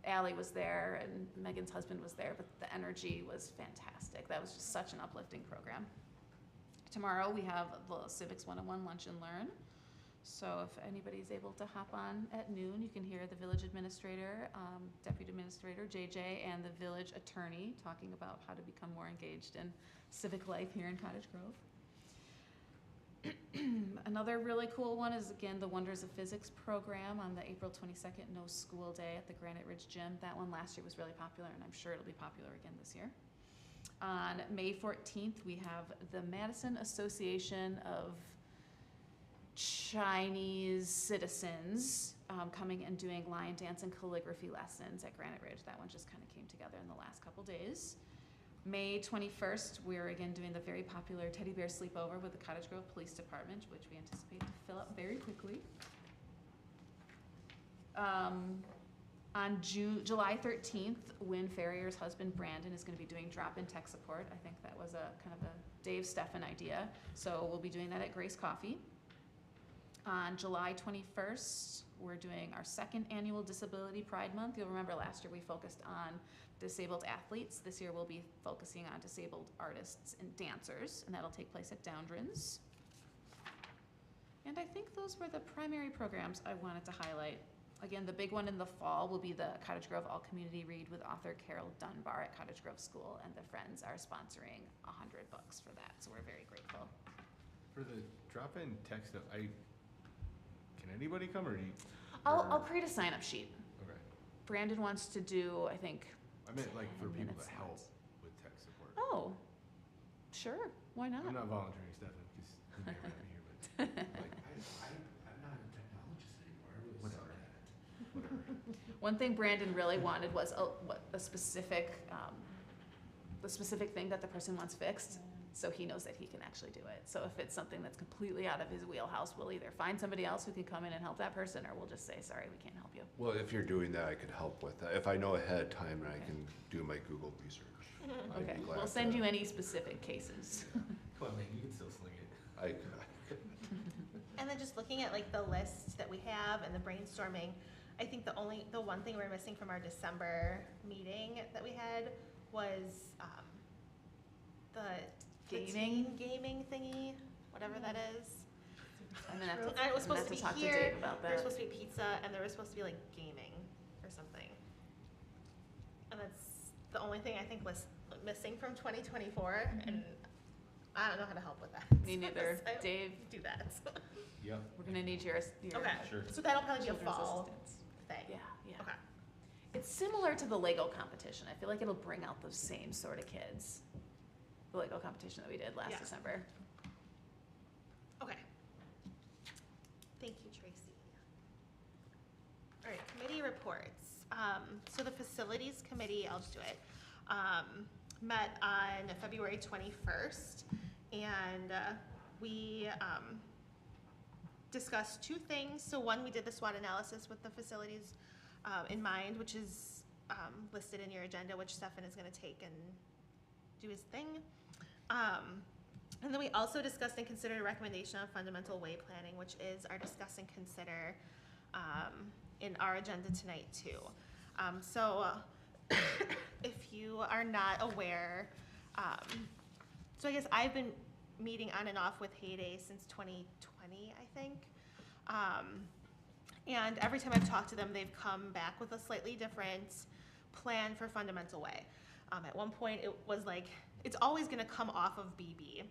Allie was there, and Megan's husband was there, but the energy was fantastic. That was just such an uplifting program. Tomorrow, we have the Civics 101 Lunch and Learn. So if anybody's able to hop on at noon, you can hear the village administrator, deputy administrator, JJ, and the village attorney talking about how to become more engaged in civic life here in Cottage Grove. Another really cool one is, again, the Wonders of Physics program on the April 22nd No School Day at the Granite Ridge Gym. That one last year was really popular, and I'm sure it'll be popular again this year. On May 14th, we have the Madison Association of Chinese citizens coming and doing line dance and calligraphy lessons at Granite Ridge. That one just kind of came together in the last couple days. May 21st, we're again doing the very popular Teddy Bear Sleepover with the Cottage Grove Police Department, which we anticipate to fill up very quickly. On July 13th, Wynn Ferrier's husband, Brandon, is going to be doing drop-in tech support. I think that was a kind of a Dave Steffen idea. So we'll be doing that at Grace Coffee. On July 21st, we're doing our 2nd annual Disability Pride Month. You'll remember last year we focused on disabled athletes. This year we'll be focusing on disabled artists and dancers, and that'll take place at Doundrins. And I think those were the primary programs I wanted to highlight. Again, the big one in the fall will be the Cottage Grove All Community Read with author Carol Dunbar at Cottage Grove School, and the Friends are sponsoring 100 books for that, so we're very grateful. For the drop-in tech stuff, can anybody come, or do you? I'll create a sign-up sheet. Okay. Brandon wants to do, I think. I meant like for 10 people minutes to help slots. with tech support. Oh, sure, why not? I'm not volunteering, Stefan, because he may not be here, but like, I'm not a technologist anymore. I really Whatever. suck at it. Whatever. One thing Brandon really wanted was the specific thing that the person wants fixed. so he knows that he can actually do it. So if it's something that's completely out of his wheelhouse, we'll either find somebody else who can come in and help that person, or we'll just say, sorry, we can't help you. Well, if you're doing that, I could help with that. If I know ahead of time and I can do my Google research. I'd be Okay, glad we'll send to- you any specific cases. Come on, man, you can still sling it. I, And then just looking at like the list that we have and the brainstorming, I think the one thing we're missing from our December meeting that we had was, the Gaming? teen gaming thingy, whatever that is. I'm gonna have to, And it was I'm gonna supposed have to to be talk to here, Dave about there was that. supposed to be pizza, and there was supposed to be like gaming or something. And that's the only thing I think was missing from 2024, and I don't know how to help with that. Me neither. I don't Dave, do that. Yep, we're gonna need your Okay, Sure. so that'll probably be a children's fall assistance. thing. Yeah, yeah. Okay. It's similar to the Lego competition. I feel like it'll bring out those same sort of kids. The Lego competition that we did last Yeah. December. Okay. Thank you, Tracy. All right, committee reports. So the facilities committee, I'll just do it, met on February 21st, and we discussed two things. So one, we did the SWOT analysis with the facilities in mind, which is listed in your agenda, which Stefan is gonna take and do his thing. And then we also discussed and considered a recommendation on fundamental way planning, which is our discuss and consider in our agenda tonight too. So if you are not aware, so I guess I've been meeting on and off with Heyday since 2020, I think. And every time I've talked to them, they've come back with a slightly different plan for fundamental way. At one point, it was like, it's always gonna come off of BB.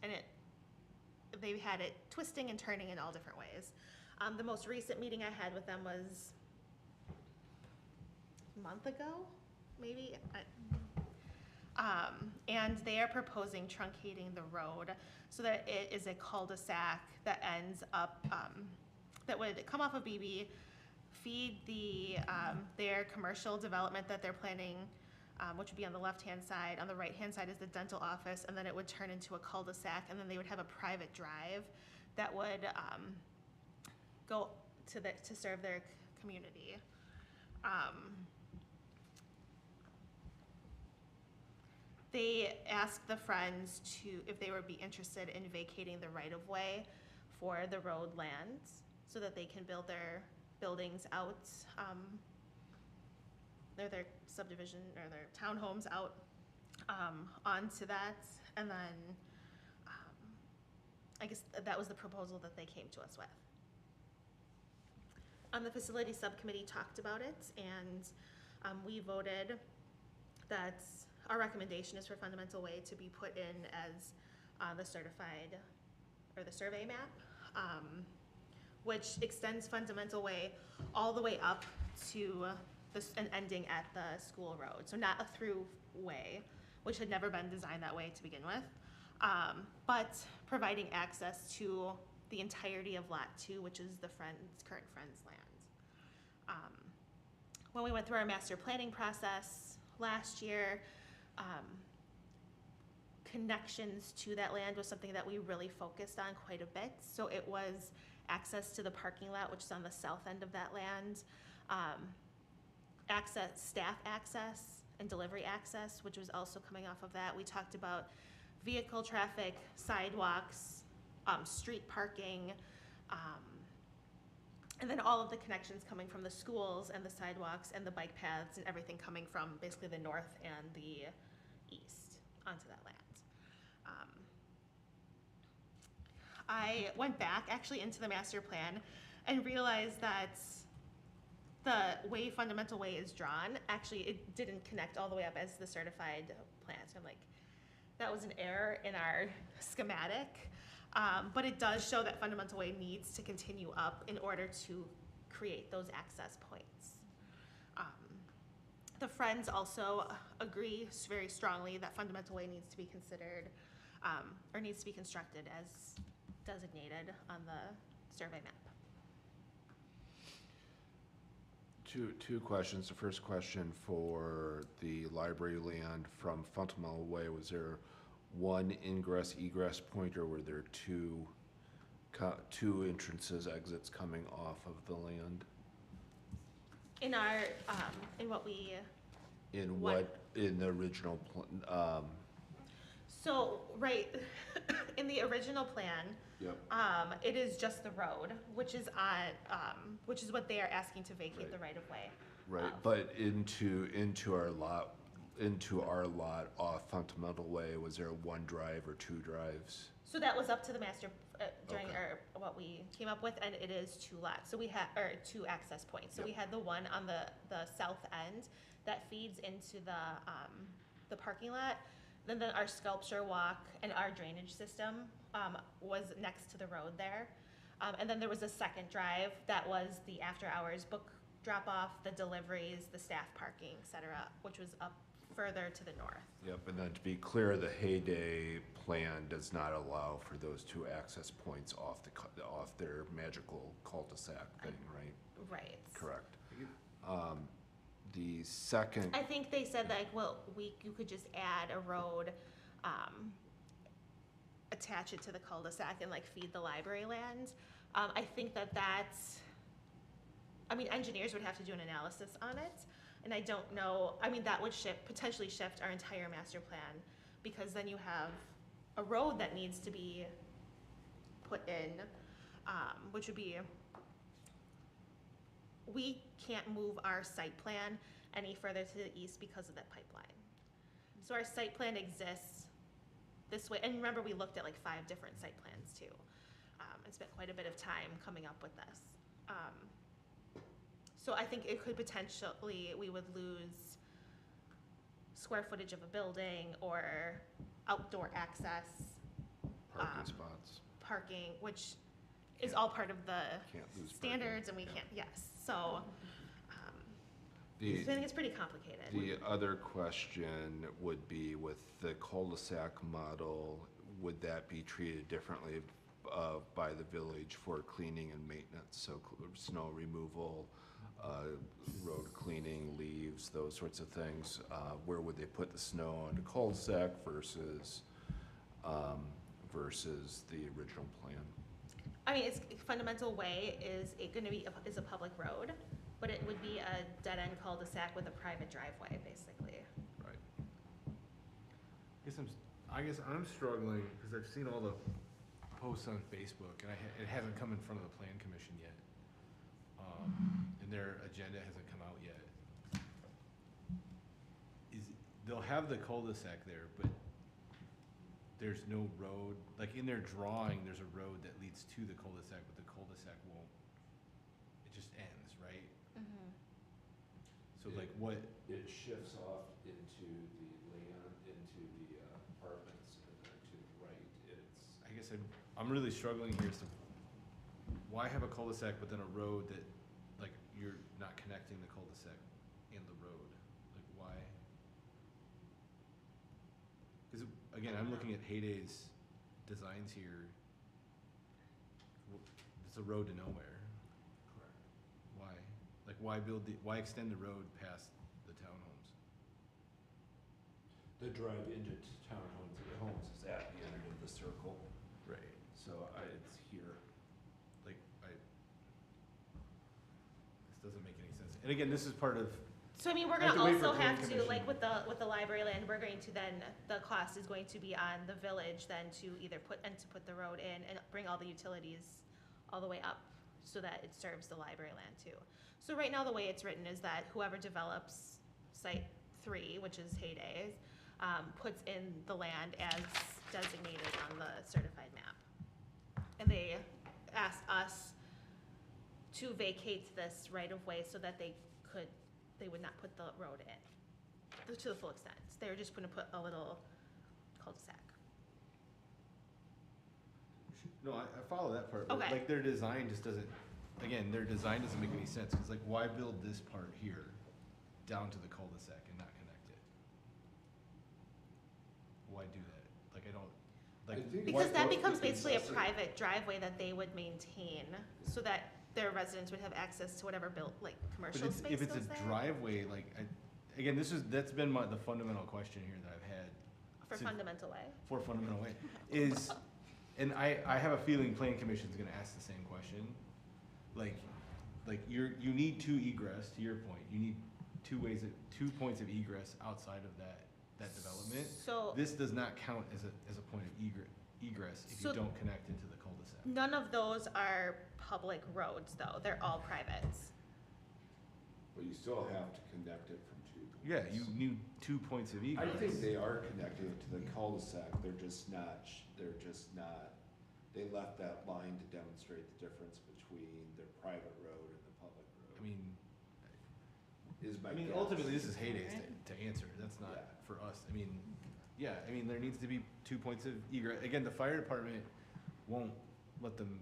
And they had it twisting and turning in all different ways. The most recent meeting I had with them was a month ago, maybe. And they are proposing truncating the road so that it is a cul-de-sac that ends up, that would come off of BB, feed their commercial development that they're planning, which would be on the left-hand side. On the right-hand side is the dental office, and then it would turn into a cul-de-sac, and then they would have a private drive that would go to serve their community. They asked the Friends if they would be interested in vacating the right-of-way for the road lands so that they can build their buildings out, their subdivision or their townhomes out onto that. And then I guess that was the proposal that they came to us with. The facility subcommittee talked about it, and we voted that our recommendation is for fundamental way to be put in as the certified or the survey map, which extends fundamental way all the way up to and ending at the school road. So not a through way, which had never been designed that way to begin with, but providing access to the entirety of Lot 2, which is the current Friends land. When we went through our master planning process last year, connections to that land was something that we really focused on quite a bit. So it was access to the parking lot, which is on the south end of that land, staff access and delivery access, which was also coming off of that. We talked about vehicle traffic, sidewalks, street parking, and then all of the connections coming from the schools and the sidewalks and the bike paths and everything coming from basically the north and the east onto that land. I went back actually into the master plan and realized that the way fundamental way is drawn, actually it didn't connect all the way up as the certified plan. So I'm like, that was an error in our schematic. But it does show that fundamental way needs to continue up in order to create those access points. The Friends also agree very strongly that fundamental way needs to be considered, or needs to be constructed as designated on the survey map. Two questions. The first question for the library land from Fundamental Way, was there one ingress egress point, or were there two entrances, exits coming off of the land? In our, in what we, In What? in the original, so, right, in the original plan, yep, it is just the road, which is which is what they are asking to vacate Right. the right of way. right, but into our lot off Fundamental Way, was there one drive or two drives? So that was up to the master, during Okay. what we came up with, and it is two lots, so we had, or two access points. So we Yep. had the one on the south end that feeds into the parking lot. Then our sculpture walk and our drainage system, was next to the road there. And then there was a second drive that was the after-hours book drop-off, the deliveries, the staff parking, et cetera, which was up further to the north. Yep, and then to be clear, the Heyday plan does not allow for those two access points off off their magical cul-de-sac thing, right? Right. Correct. The second, I think they said like, well, you could just add a road, attach it to the cul-de-sac and like feed the library land. I think that's, I mean, engineers would have to do an analysis on it. And I don't know, I mean, that would potentially shift our entire master plan, because then you have a road that needs to be put in, which would be, we can't move our site plan any further to the east because of that pipeline. So our site plan exists this way, and remember, we looked at like 5 different site plans too, and spent quite a bit of time coming up with this. So I think it could potentially, we would lose square footage of a building or outdoor access, parking spots, parking, which is all part of the can't lose parking. standards, and we Yeah. can't, yes, so, so The, I think it's pretty complicated. the other question would be, with the cul-de-sac model, would that be treated differently by the village for cleaning and maintenance? So snow removal, road cleaning, leaves, those sorts of things. Where would they put the snow on the cul-de-sac versus the original plan? I mean, its fundamental way is it gonna be, is a public road, but it would be a dead-end cul-de-sac with a private driveway, basically. Right. I guess I'm struggling, because I've seen all the posts on Facebook, and it hasn't come in front of the plan commission yet. And their agenda hasn't come out yet. They'll have the cul-de-sac there, but there's no road, like in their drawing, there's a road that leads to the cul-de-sac, but the cul-de-sac won't, it just ends, right? So like what, It shifts off into the land, into the apartments, and then to the right, I guess I'm really struggling here as to why have a cul-de-sac but then a road that, like, you're not connecting the cul-de-sac and the road? Like, why? Because, again, I'm looking at Heyday's designs here. It's a road to nowhere. Correct. Why? Like, why extend the road past the townhomes? The drive into townhomes is at the end of the circle, Right. so it's here. Like, this doesn't make any sense. And again, this is part of, So I mean, we're I have gonna to wait for also plan have to, commission. like with the library land, we're going to then, the cost is going to be on the village then to either put the road in and bring all the utilities all the way up so that it serves the library land too. So right now, the way it's written is that whoever develops site 3, which is Heyday's, puts in the land as designated on the certified map. And they asked us to vacate this right of way so that they would not put the road in to the full extent. They were just gonna put a little cul-de-sac. no, I follow that part, but Okay. like their design just doesn't, again, their design doesn't make any sense, because like, why build this part here down to the cul-de-sac and not connect it? Why do that? Like, I don't, like. Because why- that what- becomes basically a private driveway that they would maintain, so that their residents would have access to whatever built, like, But commercial it's, space if it's goes a there. driveway, like, again, that's been the fundamental question here that I've had For to- Fundamental Way. for Fundamental Way, is, and I have a feeling Plan Commission's gonna ask the same question. Like you need two egress, to your point, you need 2 points of egress outside of that development. So This does not count as a point of egress if you So- don't connect into the cul-de-sac. none of those are public roads, though. They're all private. But you still have to connect it from two points. Yeah, you need 2 points of I egress. think they are connected to the cul-de-sac, they're just not, they left that line to demonstrate the difference between their private road and the public road. I Is my mean, guess. ultimately, this is Hayday's to answer. That's not Yeah. for us. Yeah, there needs to be 2 points of egress. Again, the fire department won't let them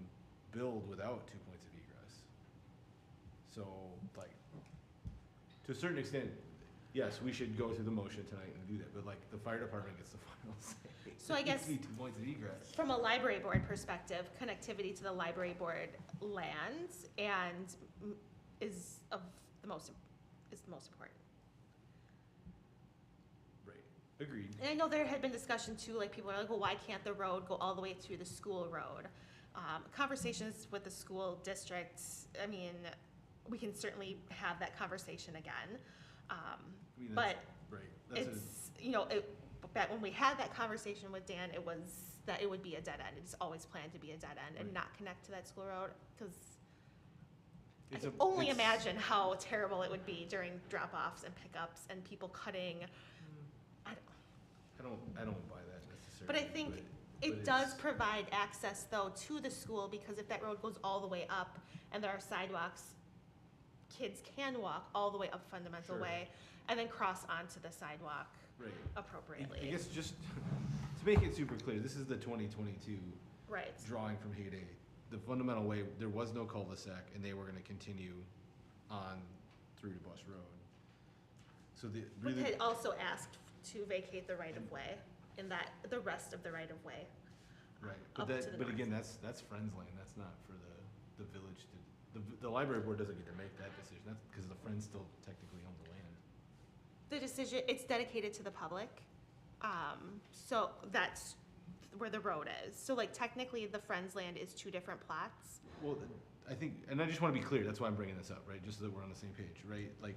build without 2 points of egress. So, like, to a certain extent, yes, we should go through the motion tonight and do that, but like, the fire department gets the final say. So I There needs guess- to be 2 points of egress. From a library board perspective, connectivity to the library board lands and is the most important. Right, agreed. And I know there had been discussion too, like people are like, well, why can't the road go all the way to the school road? Conversations with the school districts, I mean, we can certainly have that conversation again. But Right, that's back when we had that conversation with Dan, it was that it would be a dead end. It's always planned to be a dead end and Right. not connect to that school road, because I It's can a- only it's- imagine how terrible it would be during drop-offs and pickups and people cutting. I don't buy that necessarily. But I think but it does it's- provide access, though, to the school, because if that road goes all the way up and there are sidewalks, kids can walk all the way up Fundamental Sure. Way and then cross onto the sidewalk Right. appropriately. I guess just to make it super clear, this is the 2022 Right. drawing from Heyday. The Fundamental Way, there was no cul-de-sac, and they were gonna continue on through to Bus Road. So But really, they also asked to vacate the right-of-way and the rest of the right-of-way. right, up to the but again, north. that's Friends Land, that's not for the village the library board doesn't get to make that decision, that's because the Friends still technically own the land. The decision, it's dedicated to the public, so that's where the road is. So like technically, the Friends land is 2 different plots. Well, I think, and I just wanna be clear, that's why I'm bringing this up, right, just so that we're on the same page, right? Like,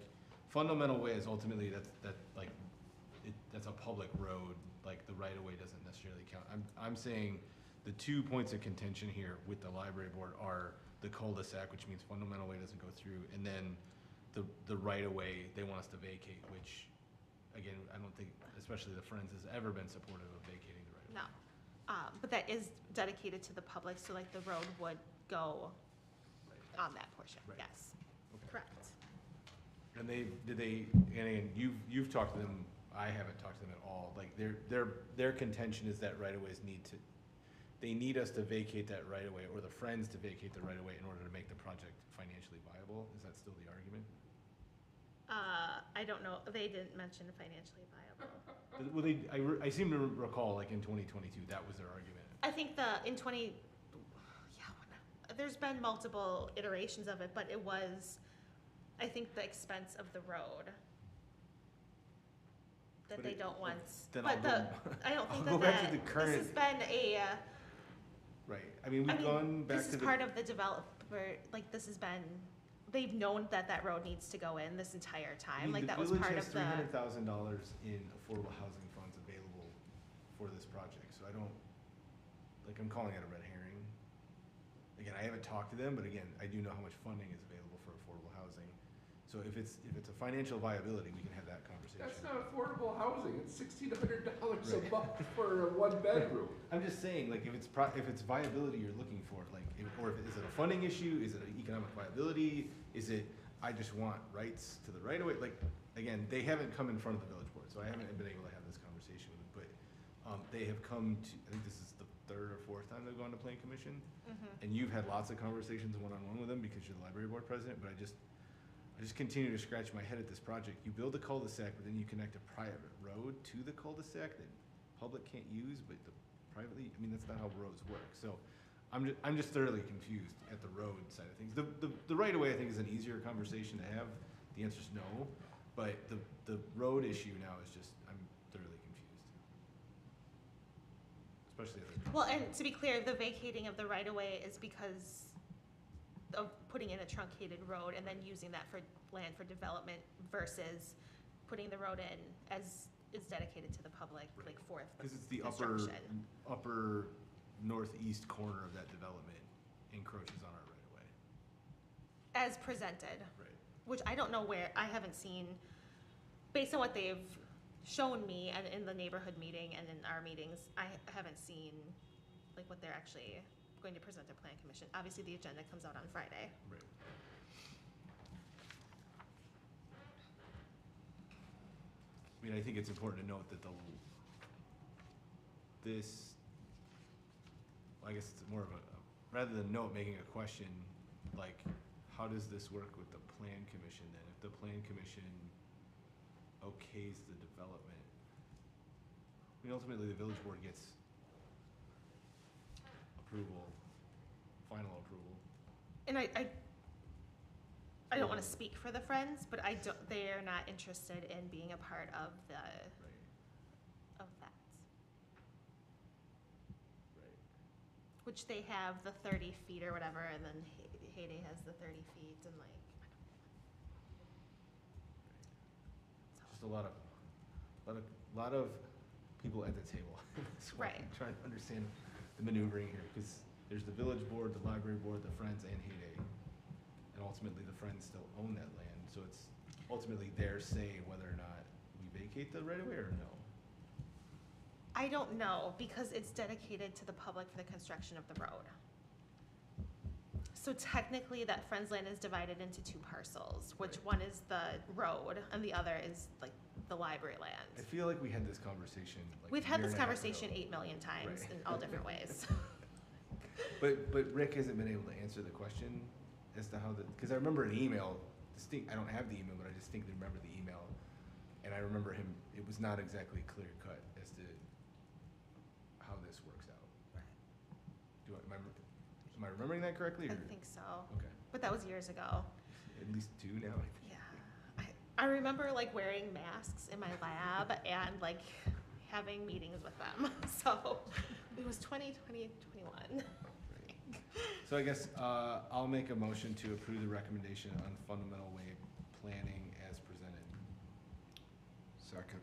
Fundamental Way is ultimately, that's a public road, like, the right-of-way doesn't necessarily count. I'm saying the 2 points of contention here with the library board are the cul-de-sac, which means Fundamental Way doesn't go through, and then the right-of-way, they want us to vacate, which, again, I don't think, especially the Friends, has ever been supportive of vacating the right-of-way. No. But that is dedicated to the public, so like the road would go on that portion, Right. yes. Okay. Correct. And and you've talked to them, I haven't talked to them at all, like, their contention is that right-of-ways they need us to vacate that right-of-way, or the Friends to vacate the right-of-way in order to make the project financially viable, is that still the argument? I don't know, they didn't mention financially viable. Well, I seem to recall, like, in 2022, that was their argument. I think there's been multiple iterations of it, but it was, I think, the expense of the road that But they it- don't want. then But I don't think I'll go back to the this current- has been Right, I mean, we've gone back to the. this is part of the developer, like, this has been, they've known that road needs to go in this entire time, like, that was part of The village has the. $300,000 in affordable housing funds available for this project, so I don't, like, I'm calling it a red herring. Again, I haven't talked to them, but again, I do know how much funding is available for affordable housing. So if it's a financial viability, we can have that conversation. That's not affordable housing, it's $1,600 a Right. month for a 1-bedroom. I'm just saying, like, if it's viability you're looking for, like, is it a funding issue, is it an economic viability, is it, I just want rights to the right of way, like, again, they haven't come in front of the village board, so I haven't been able to have this conversation with them, but, they have come to, I think this is the 3rd or 4th time they've gone to Plan Commission, Mhm. and you've had lots of conversations one-on-one with them because you're the library board president, but I just continue to scratch my head at this project. You build a cul-de-sac, but then you connect a private road to the cul-de-sac that public can't use, but the privately, I mean, that's not how roads work. So I'm just thoroughly confused at the road side of things. The right of way, I think, is an easier conversation to have. The answer's no, but the road issue now is just, I'm thoroughly confused. especially at the. Well, and to be clear, the vacating of the right-of-way is because of putting in a truncated road and then using that for land for development versus putting the road in as is dedicated to the public, Right. like for Because it's the upper construction. northeast corner of that development encroaches on our right of way. As presented, Right. which I don't know where, I haven't seen, based on what they've shown me and in the neighborhood meeting and in our meetings, I haven't seen like what they're actually going to present to Plan Commission. Obviously, the agenda comes out on Friday. Right. I mean, I think it's important to note that I guess it's more of rather than note, making a question, like, how does this work with the Plan Commission then? If the Plan Commission okays the development, I mean, ultimately, the village board gets approval, final approval. And I don't want to speak for the Friends, but they are not interested in being a part of Right. of that. Right. Which they have the 30 feet or whatever, and then Hayday has the 30 feet and like. Just a lot of people at the table. That's why Right. I'm trying to understand the maneuvering here, because there's the village board, the library board, the Friends, and Hayday. And ultimately, the Friends still own that land, so it's ultimately their say whether or not we vacate the right of way or no. I don't know, because it's dedicated to the public for the construction of the road. So technically, that Friends land is divided into two parcels, which Right. one is the road and the other is like the library I land. feel like we had this conversation like We've a had year this and a half conversation ago. 8 million times Right. in all different ways. But Rick hasn't been able to answer the question as to how because I remember an email, I don't have the email, but I distinctly remember the email. And I remember it was not exactly clear cut as to how this works out. Am I remembering that correctly? I Or? think so, Okay, but that was years ago. at least two now. Yeah. I remember like wearing masks in my lab and like having meetings with them. So it was 2020, 21. So I guess I'll make a motion to approve the recommendation on fundamental way planning as presented. Second.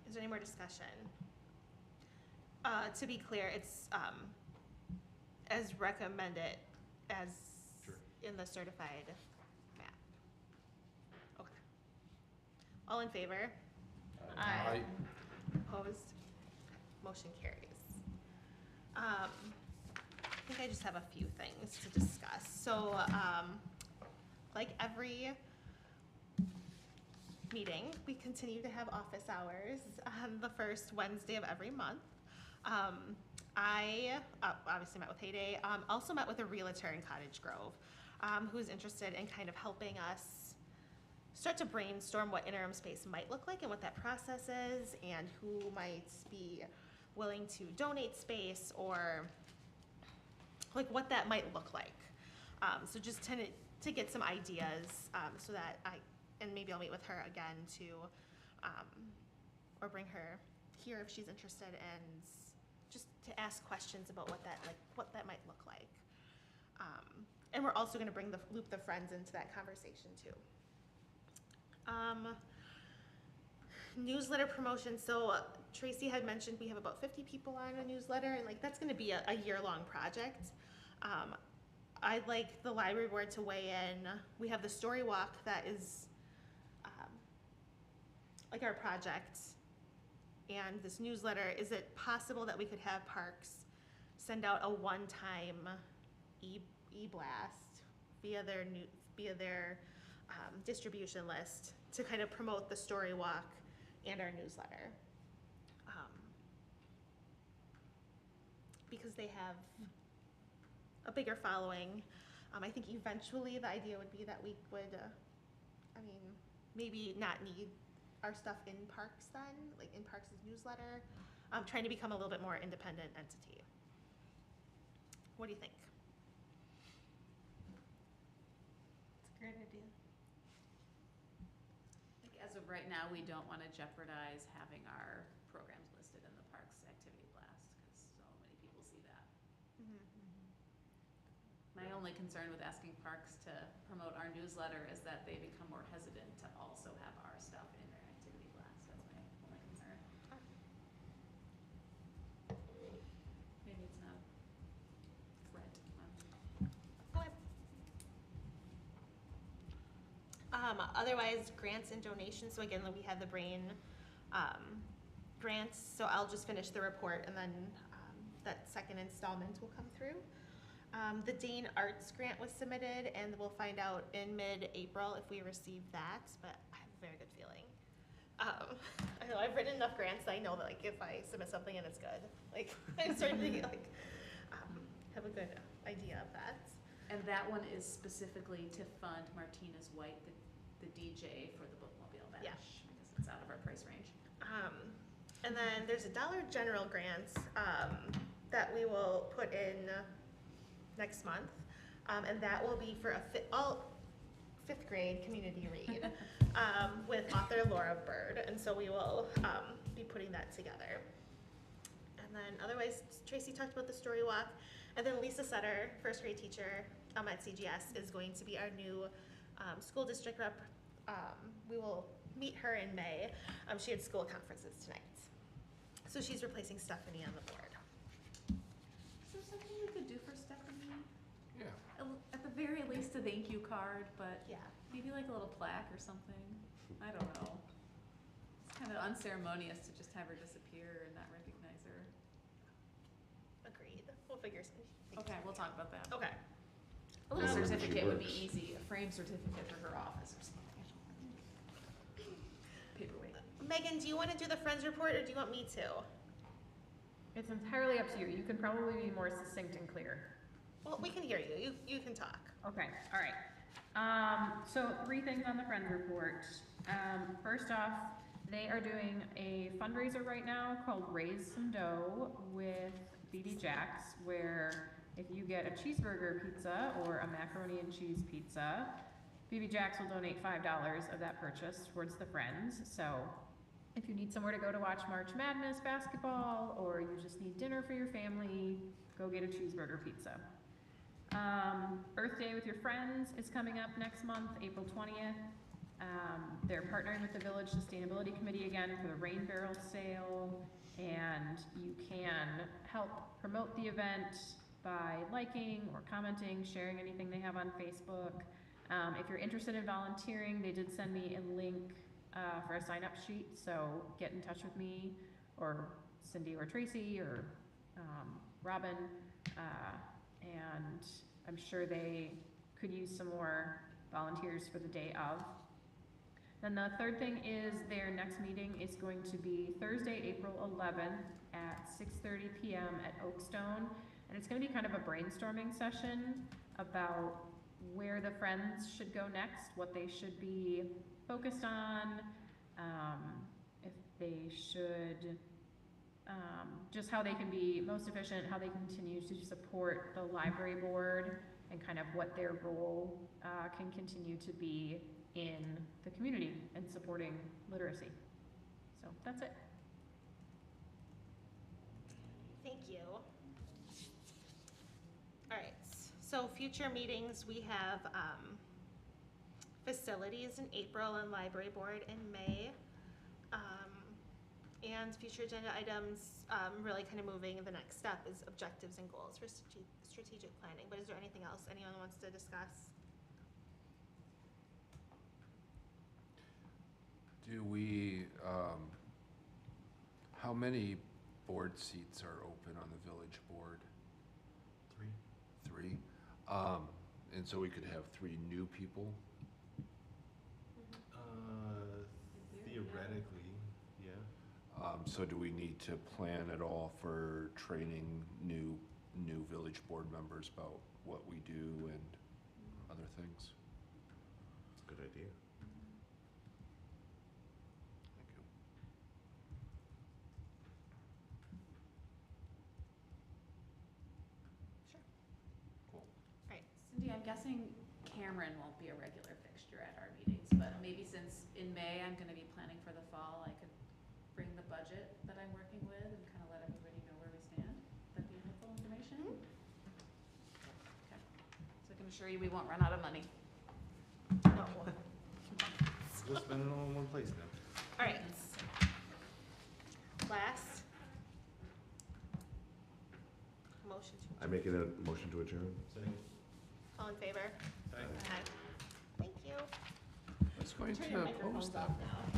Is there any more discussion? To be clear, it's as recommended as Sure. in the certified map. Okay. All in favor? Aye. Opposed? Motion carries. I think I just have a few things to discuss. So, like every meeting, we continue to have office hours on the first Wednesday of every month. I obviously met with Hayday, also met with a realtor in Cottage Grove, who's interested in kind of helping us start to brainstorm what interim space might look like and what that process is, and who might be willing to donate space, or like what that might look like. So just to get some ideas, so that and maybe I'll meet with her again to, or bring her here if she's interested, and just to ask questions about what that might look like. And we're also gonna loop the Friends into that conversation too. Newsletter promotion, so Tracy had mentioned we have about 50 people on a newsletter, and like that's gonna be a year-long project. I'd like the library board to weigh in. We have the story walk that is like our project, and this newsletter. Is it possible that we could have Parks send out a one-time e-blast via their distribution list to kind of promote the story walk and our newsletter? Because they have a bigger following. I think eventually the idea would be that we would, maybe not need our stuff in Parks then, like in Parks' newsletter, trying to become a little bit more independent entity. What do you think? It's a great idea. I think as of right now, we don't want to jeopardize having our programs listed in the Parks Activity Blast, only concern with asking parks to promote our newsletter is that they become more hesitant to also have our stuff in their activity class. That's my only concern. Maybe it's not threat. Okay. Otherwise, grants and donations. So again, we have the brain grants. So I'll just finish the report, and then that second installment will come through. The Dane Arts grant was submitted, and we'll find out in mid-April if we receive that, but I have a very good feeling. I know I've written enough grants that I know that like if I submit something and it's good, like I'm starting to get, like have a good idea of that. And that one is specifically to fund Martinez White, the DJ for the Bookmobile Bash, Yeah. because it's out of our price range. And then there's a Dollar General grant that we will put in next month, and that will be for all fifth grade community read with author Laura Bird, and so we will be putting that together. And then otherwise, Tracy talked about the story walk, and then Lisa Sutter, first grade teacher at CGS, is going to be our new school district rep. We will meet her in May. She had school conferences tonight, so she's replacing Stephanie on the board. Is there something we could do for Stephanie? Yeah. At the very least, a thank you card, but Yeah. maybe like a little plaque or something. I don't know. It's kind of unceremonious to just have her disappear and not recognize her. Agreed. We'll figure something. Okay, we'll talk about that. Okay. A little Where she certificate would be works. easy, a framed certificate for her office or something. Paperweight. Megan, do you want to do the Friends report, or do you want me to? It's entirely up to you. You can probably be more succinct and clear. Well, we can hear you. You can talk. Okay, all right. So 3 things on the Friends report. First off, they are doing a fundraiser right now called Raise Some Dough with BB Jack's, where if you get a cheeseburger pizza or a macaroni and cheese pizza, BB Jack's will donate $5 of that purchase towards the Friends. So if you need somewhere to go to watch March Madness basketball, or you just need dinner for your family, go get a cheeseburger pizza. Earth Day with Your Friends is coming up next month, April 20th. They're partnering with the Village Sustainability Committee again for the Rain Barrel Sale, and you can help promote the event by liking or commenting, sharing anything they have on Facebook. If you're interested in volunteering, they did send me a link for a sign-up sheet, so get in touch with me, or Cindy or Tracy or Robin, and I'm sure they could use some more volunteers for the day of. Then the third thing is their next meeting is going to be Thursday, April 11th at 6:30 p.m. at Oakstone, and it's going to be kind of a brainstorming session about where the Friends should go next, what they should be focused on, if they should, just how they can be most efficient, how they continue to support the library board, and kind of what their role can continue to be in the community and supporting literacy. So that's it. Thank you. All right. So future meetings, we have facilities in April and library board in May. And future agenda items, really kind of moving, the next step is objectives and goals for strategic planning. But is there anything else anyone wants to discuss? Do we, how many board seats are open on the village board? 3. 3? And so we could have 3 new people? Theoretically, yeah. So do we need to plan at all for training new village board members about what we do and other things? It's a good idea. Thank you. Sure. Cool. All right. Cindy, I'm guessing Cameron won't be a regular fixture at our meetings, but maybe since in May I'm gonna be planning for the fall, I could bring the budget that I'm working with and kind of let everybody know where we stand. That'd be helpful information. Okay. So I can assure you we won't run out of money. No. We'll spend it all in one place then. All right. Last. Motion to, I'm making a motion to adjourn. Second. all in favor? Aye. Aye. Thank you. It's going Turn your microphones off now.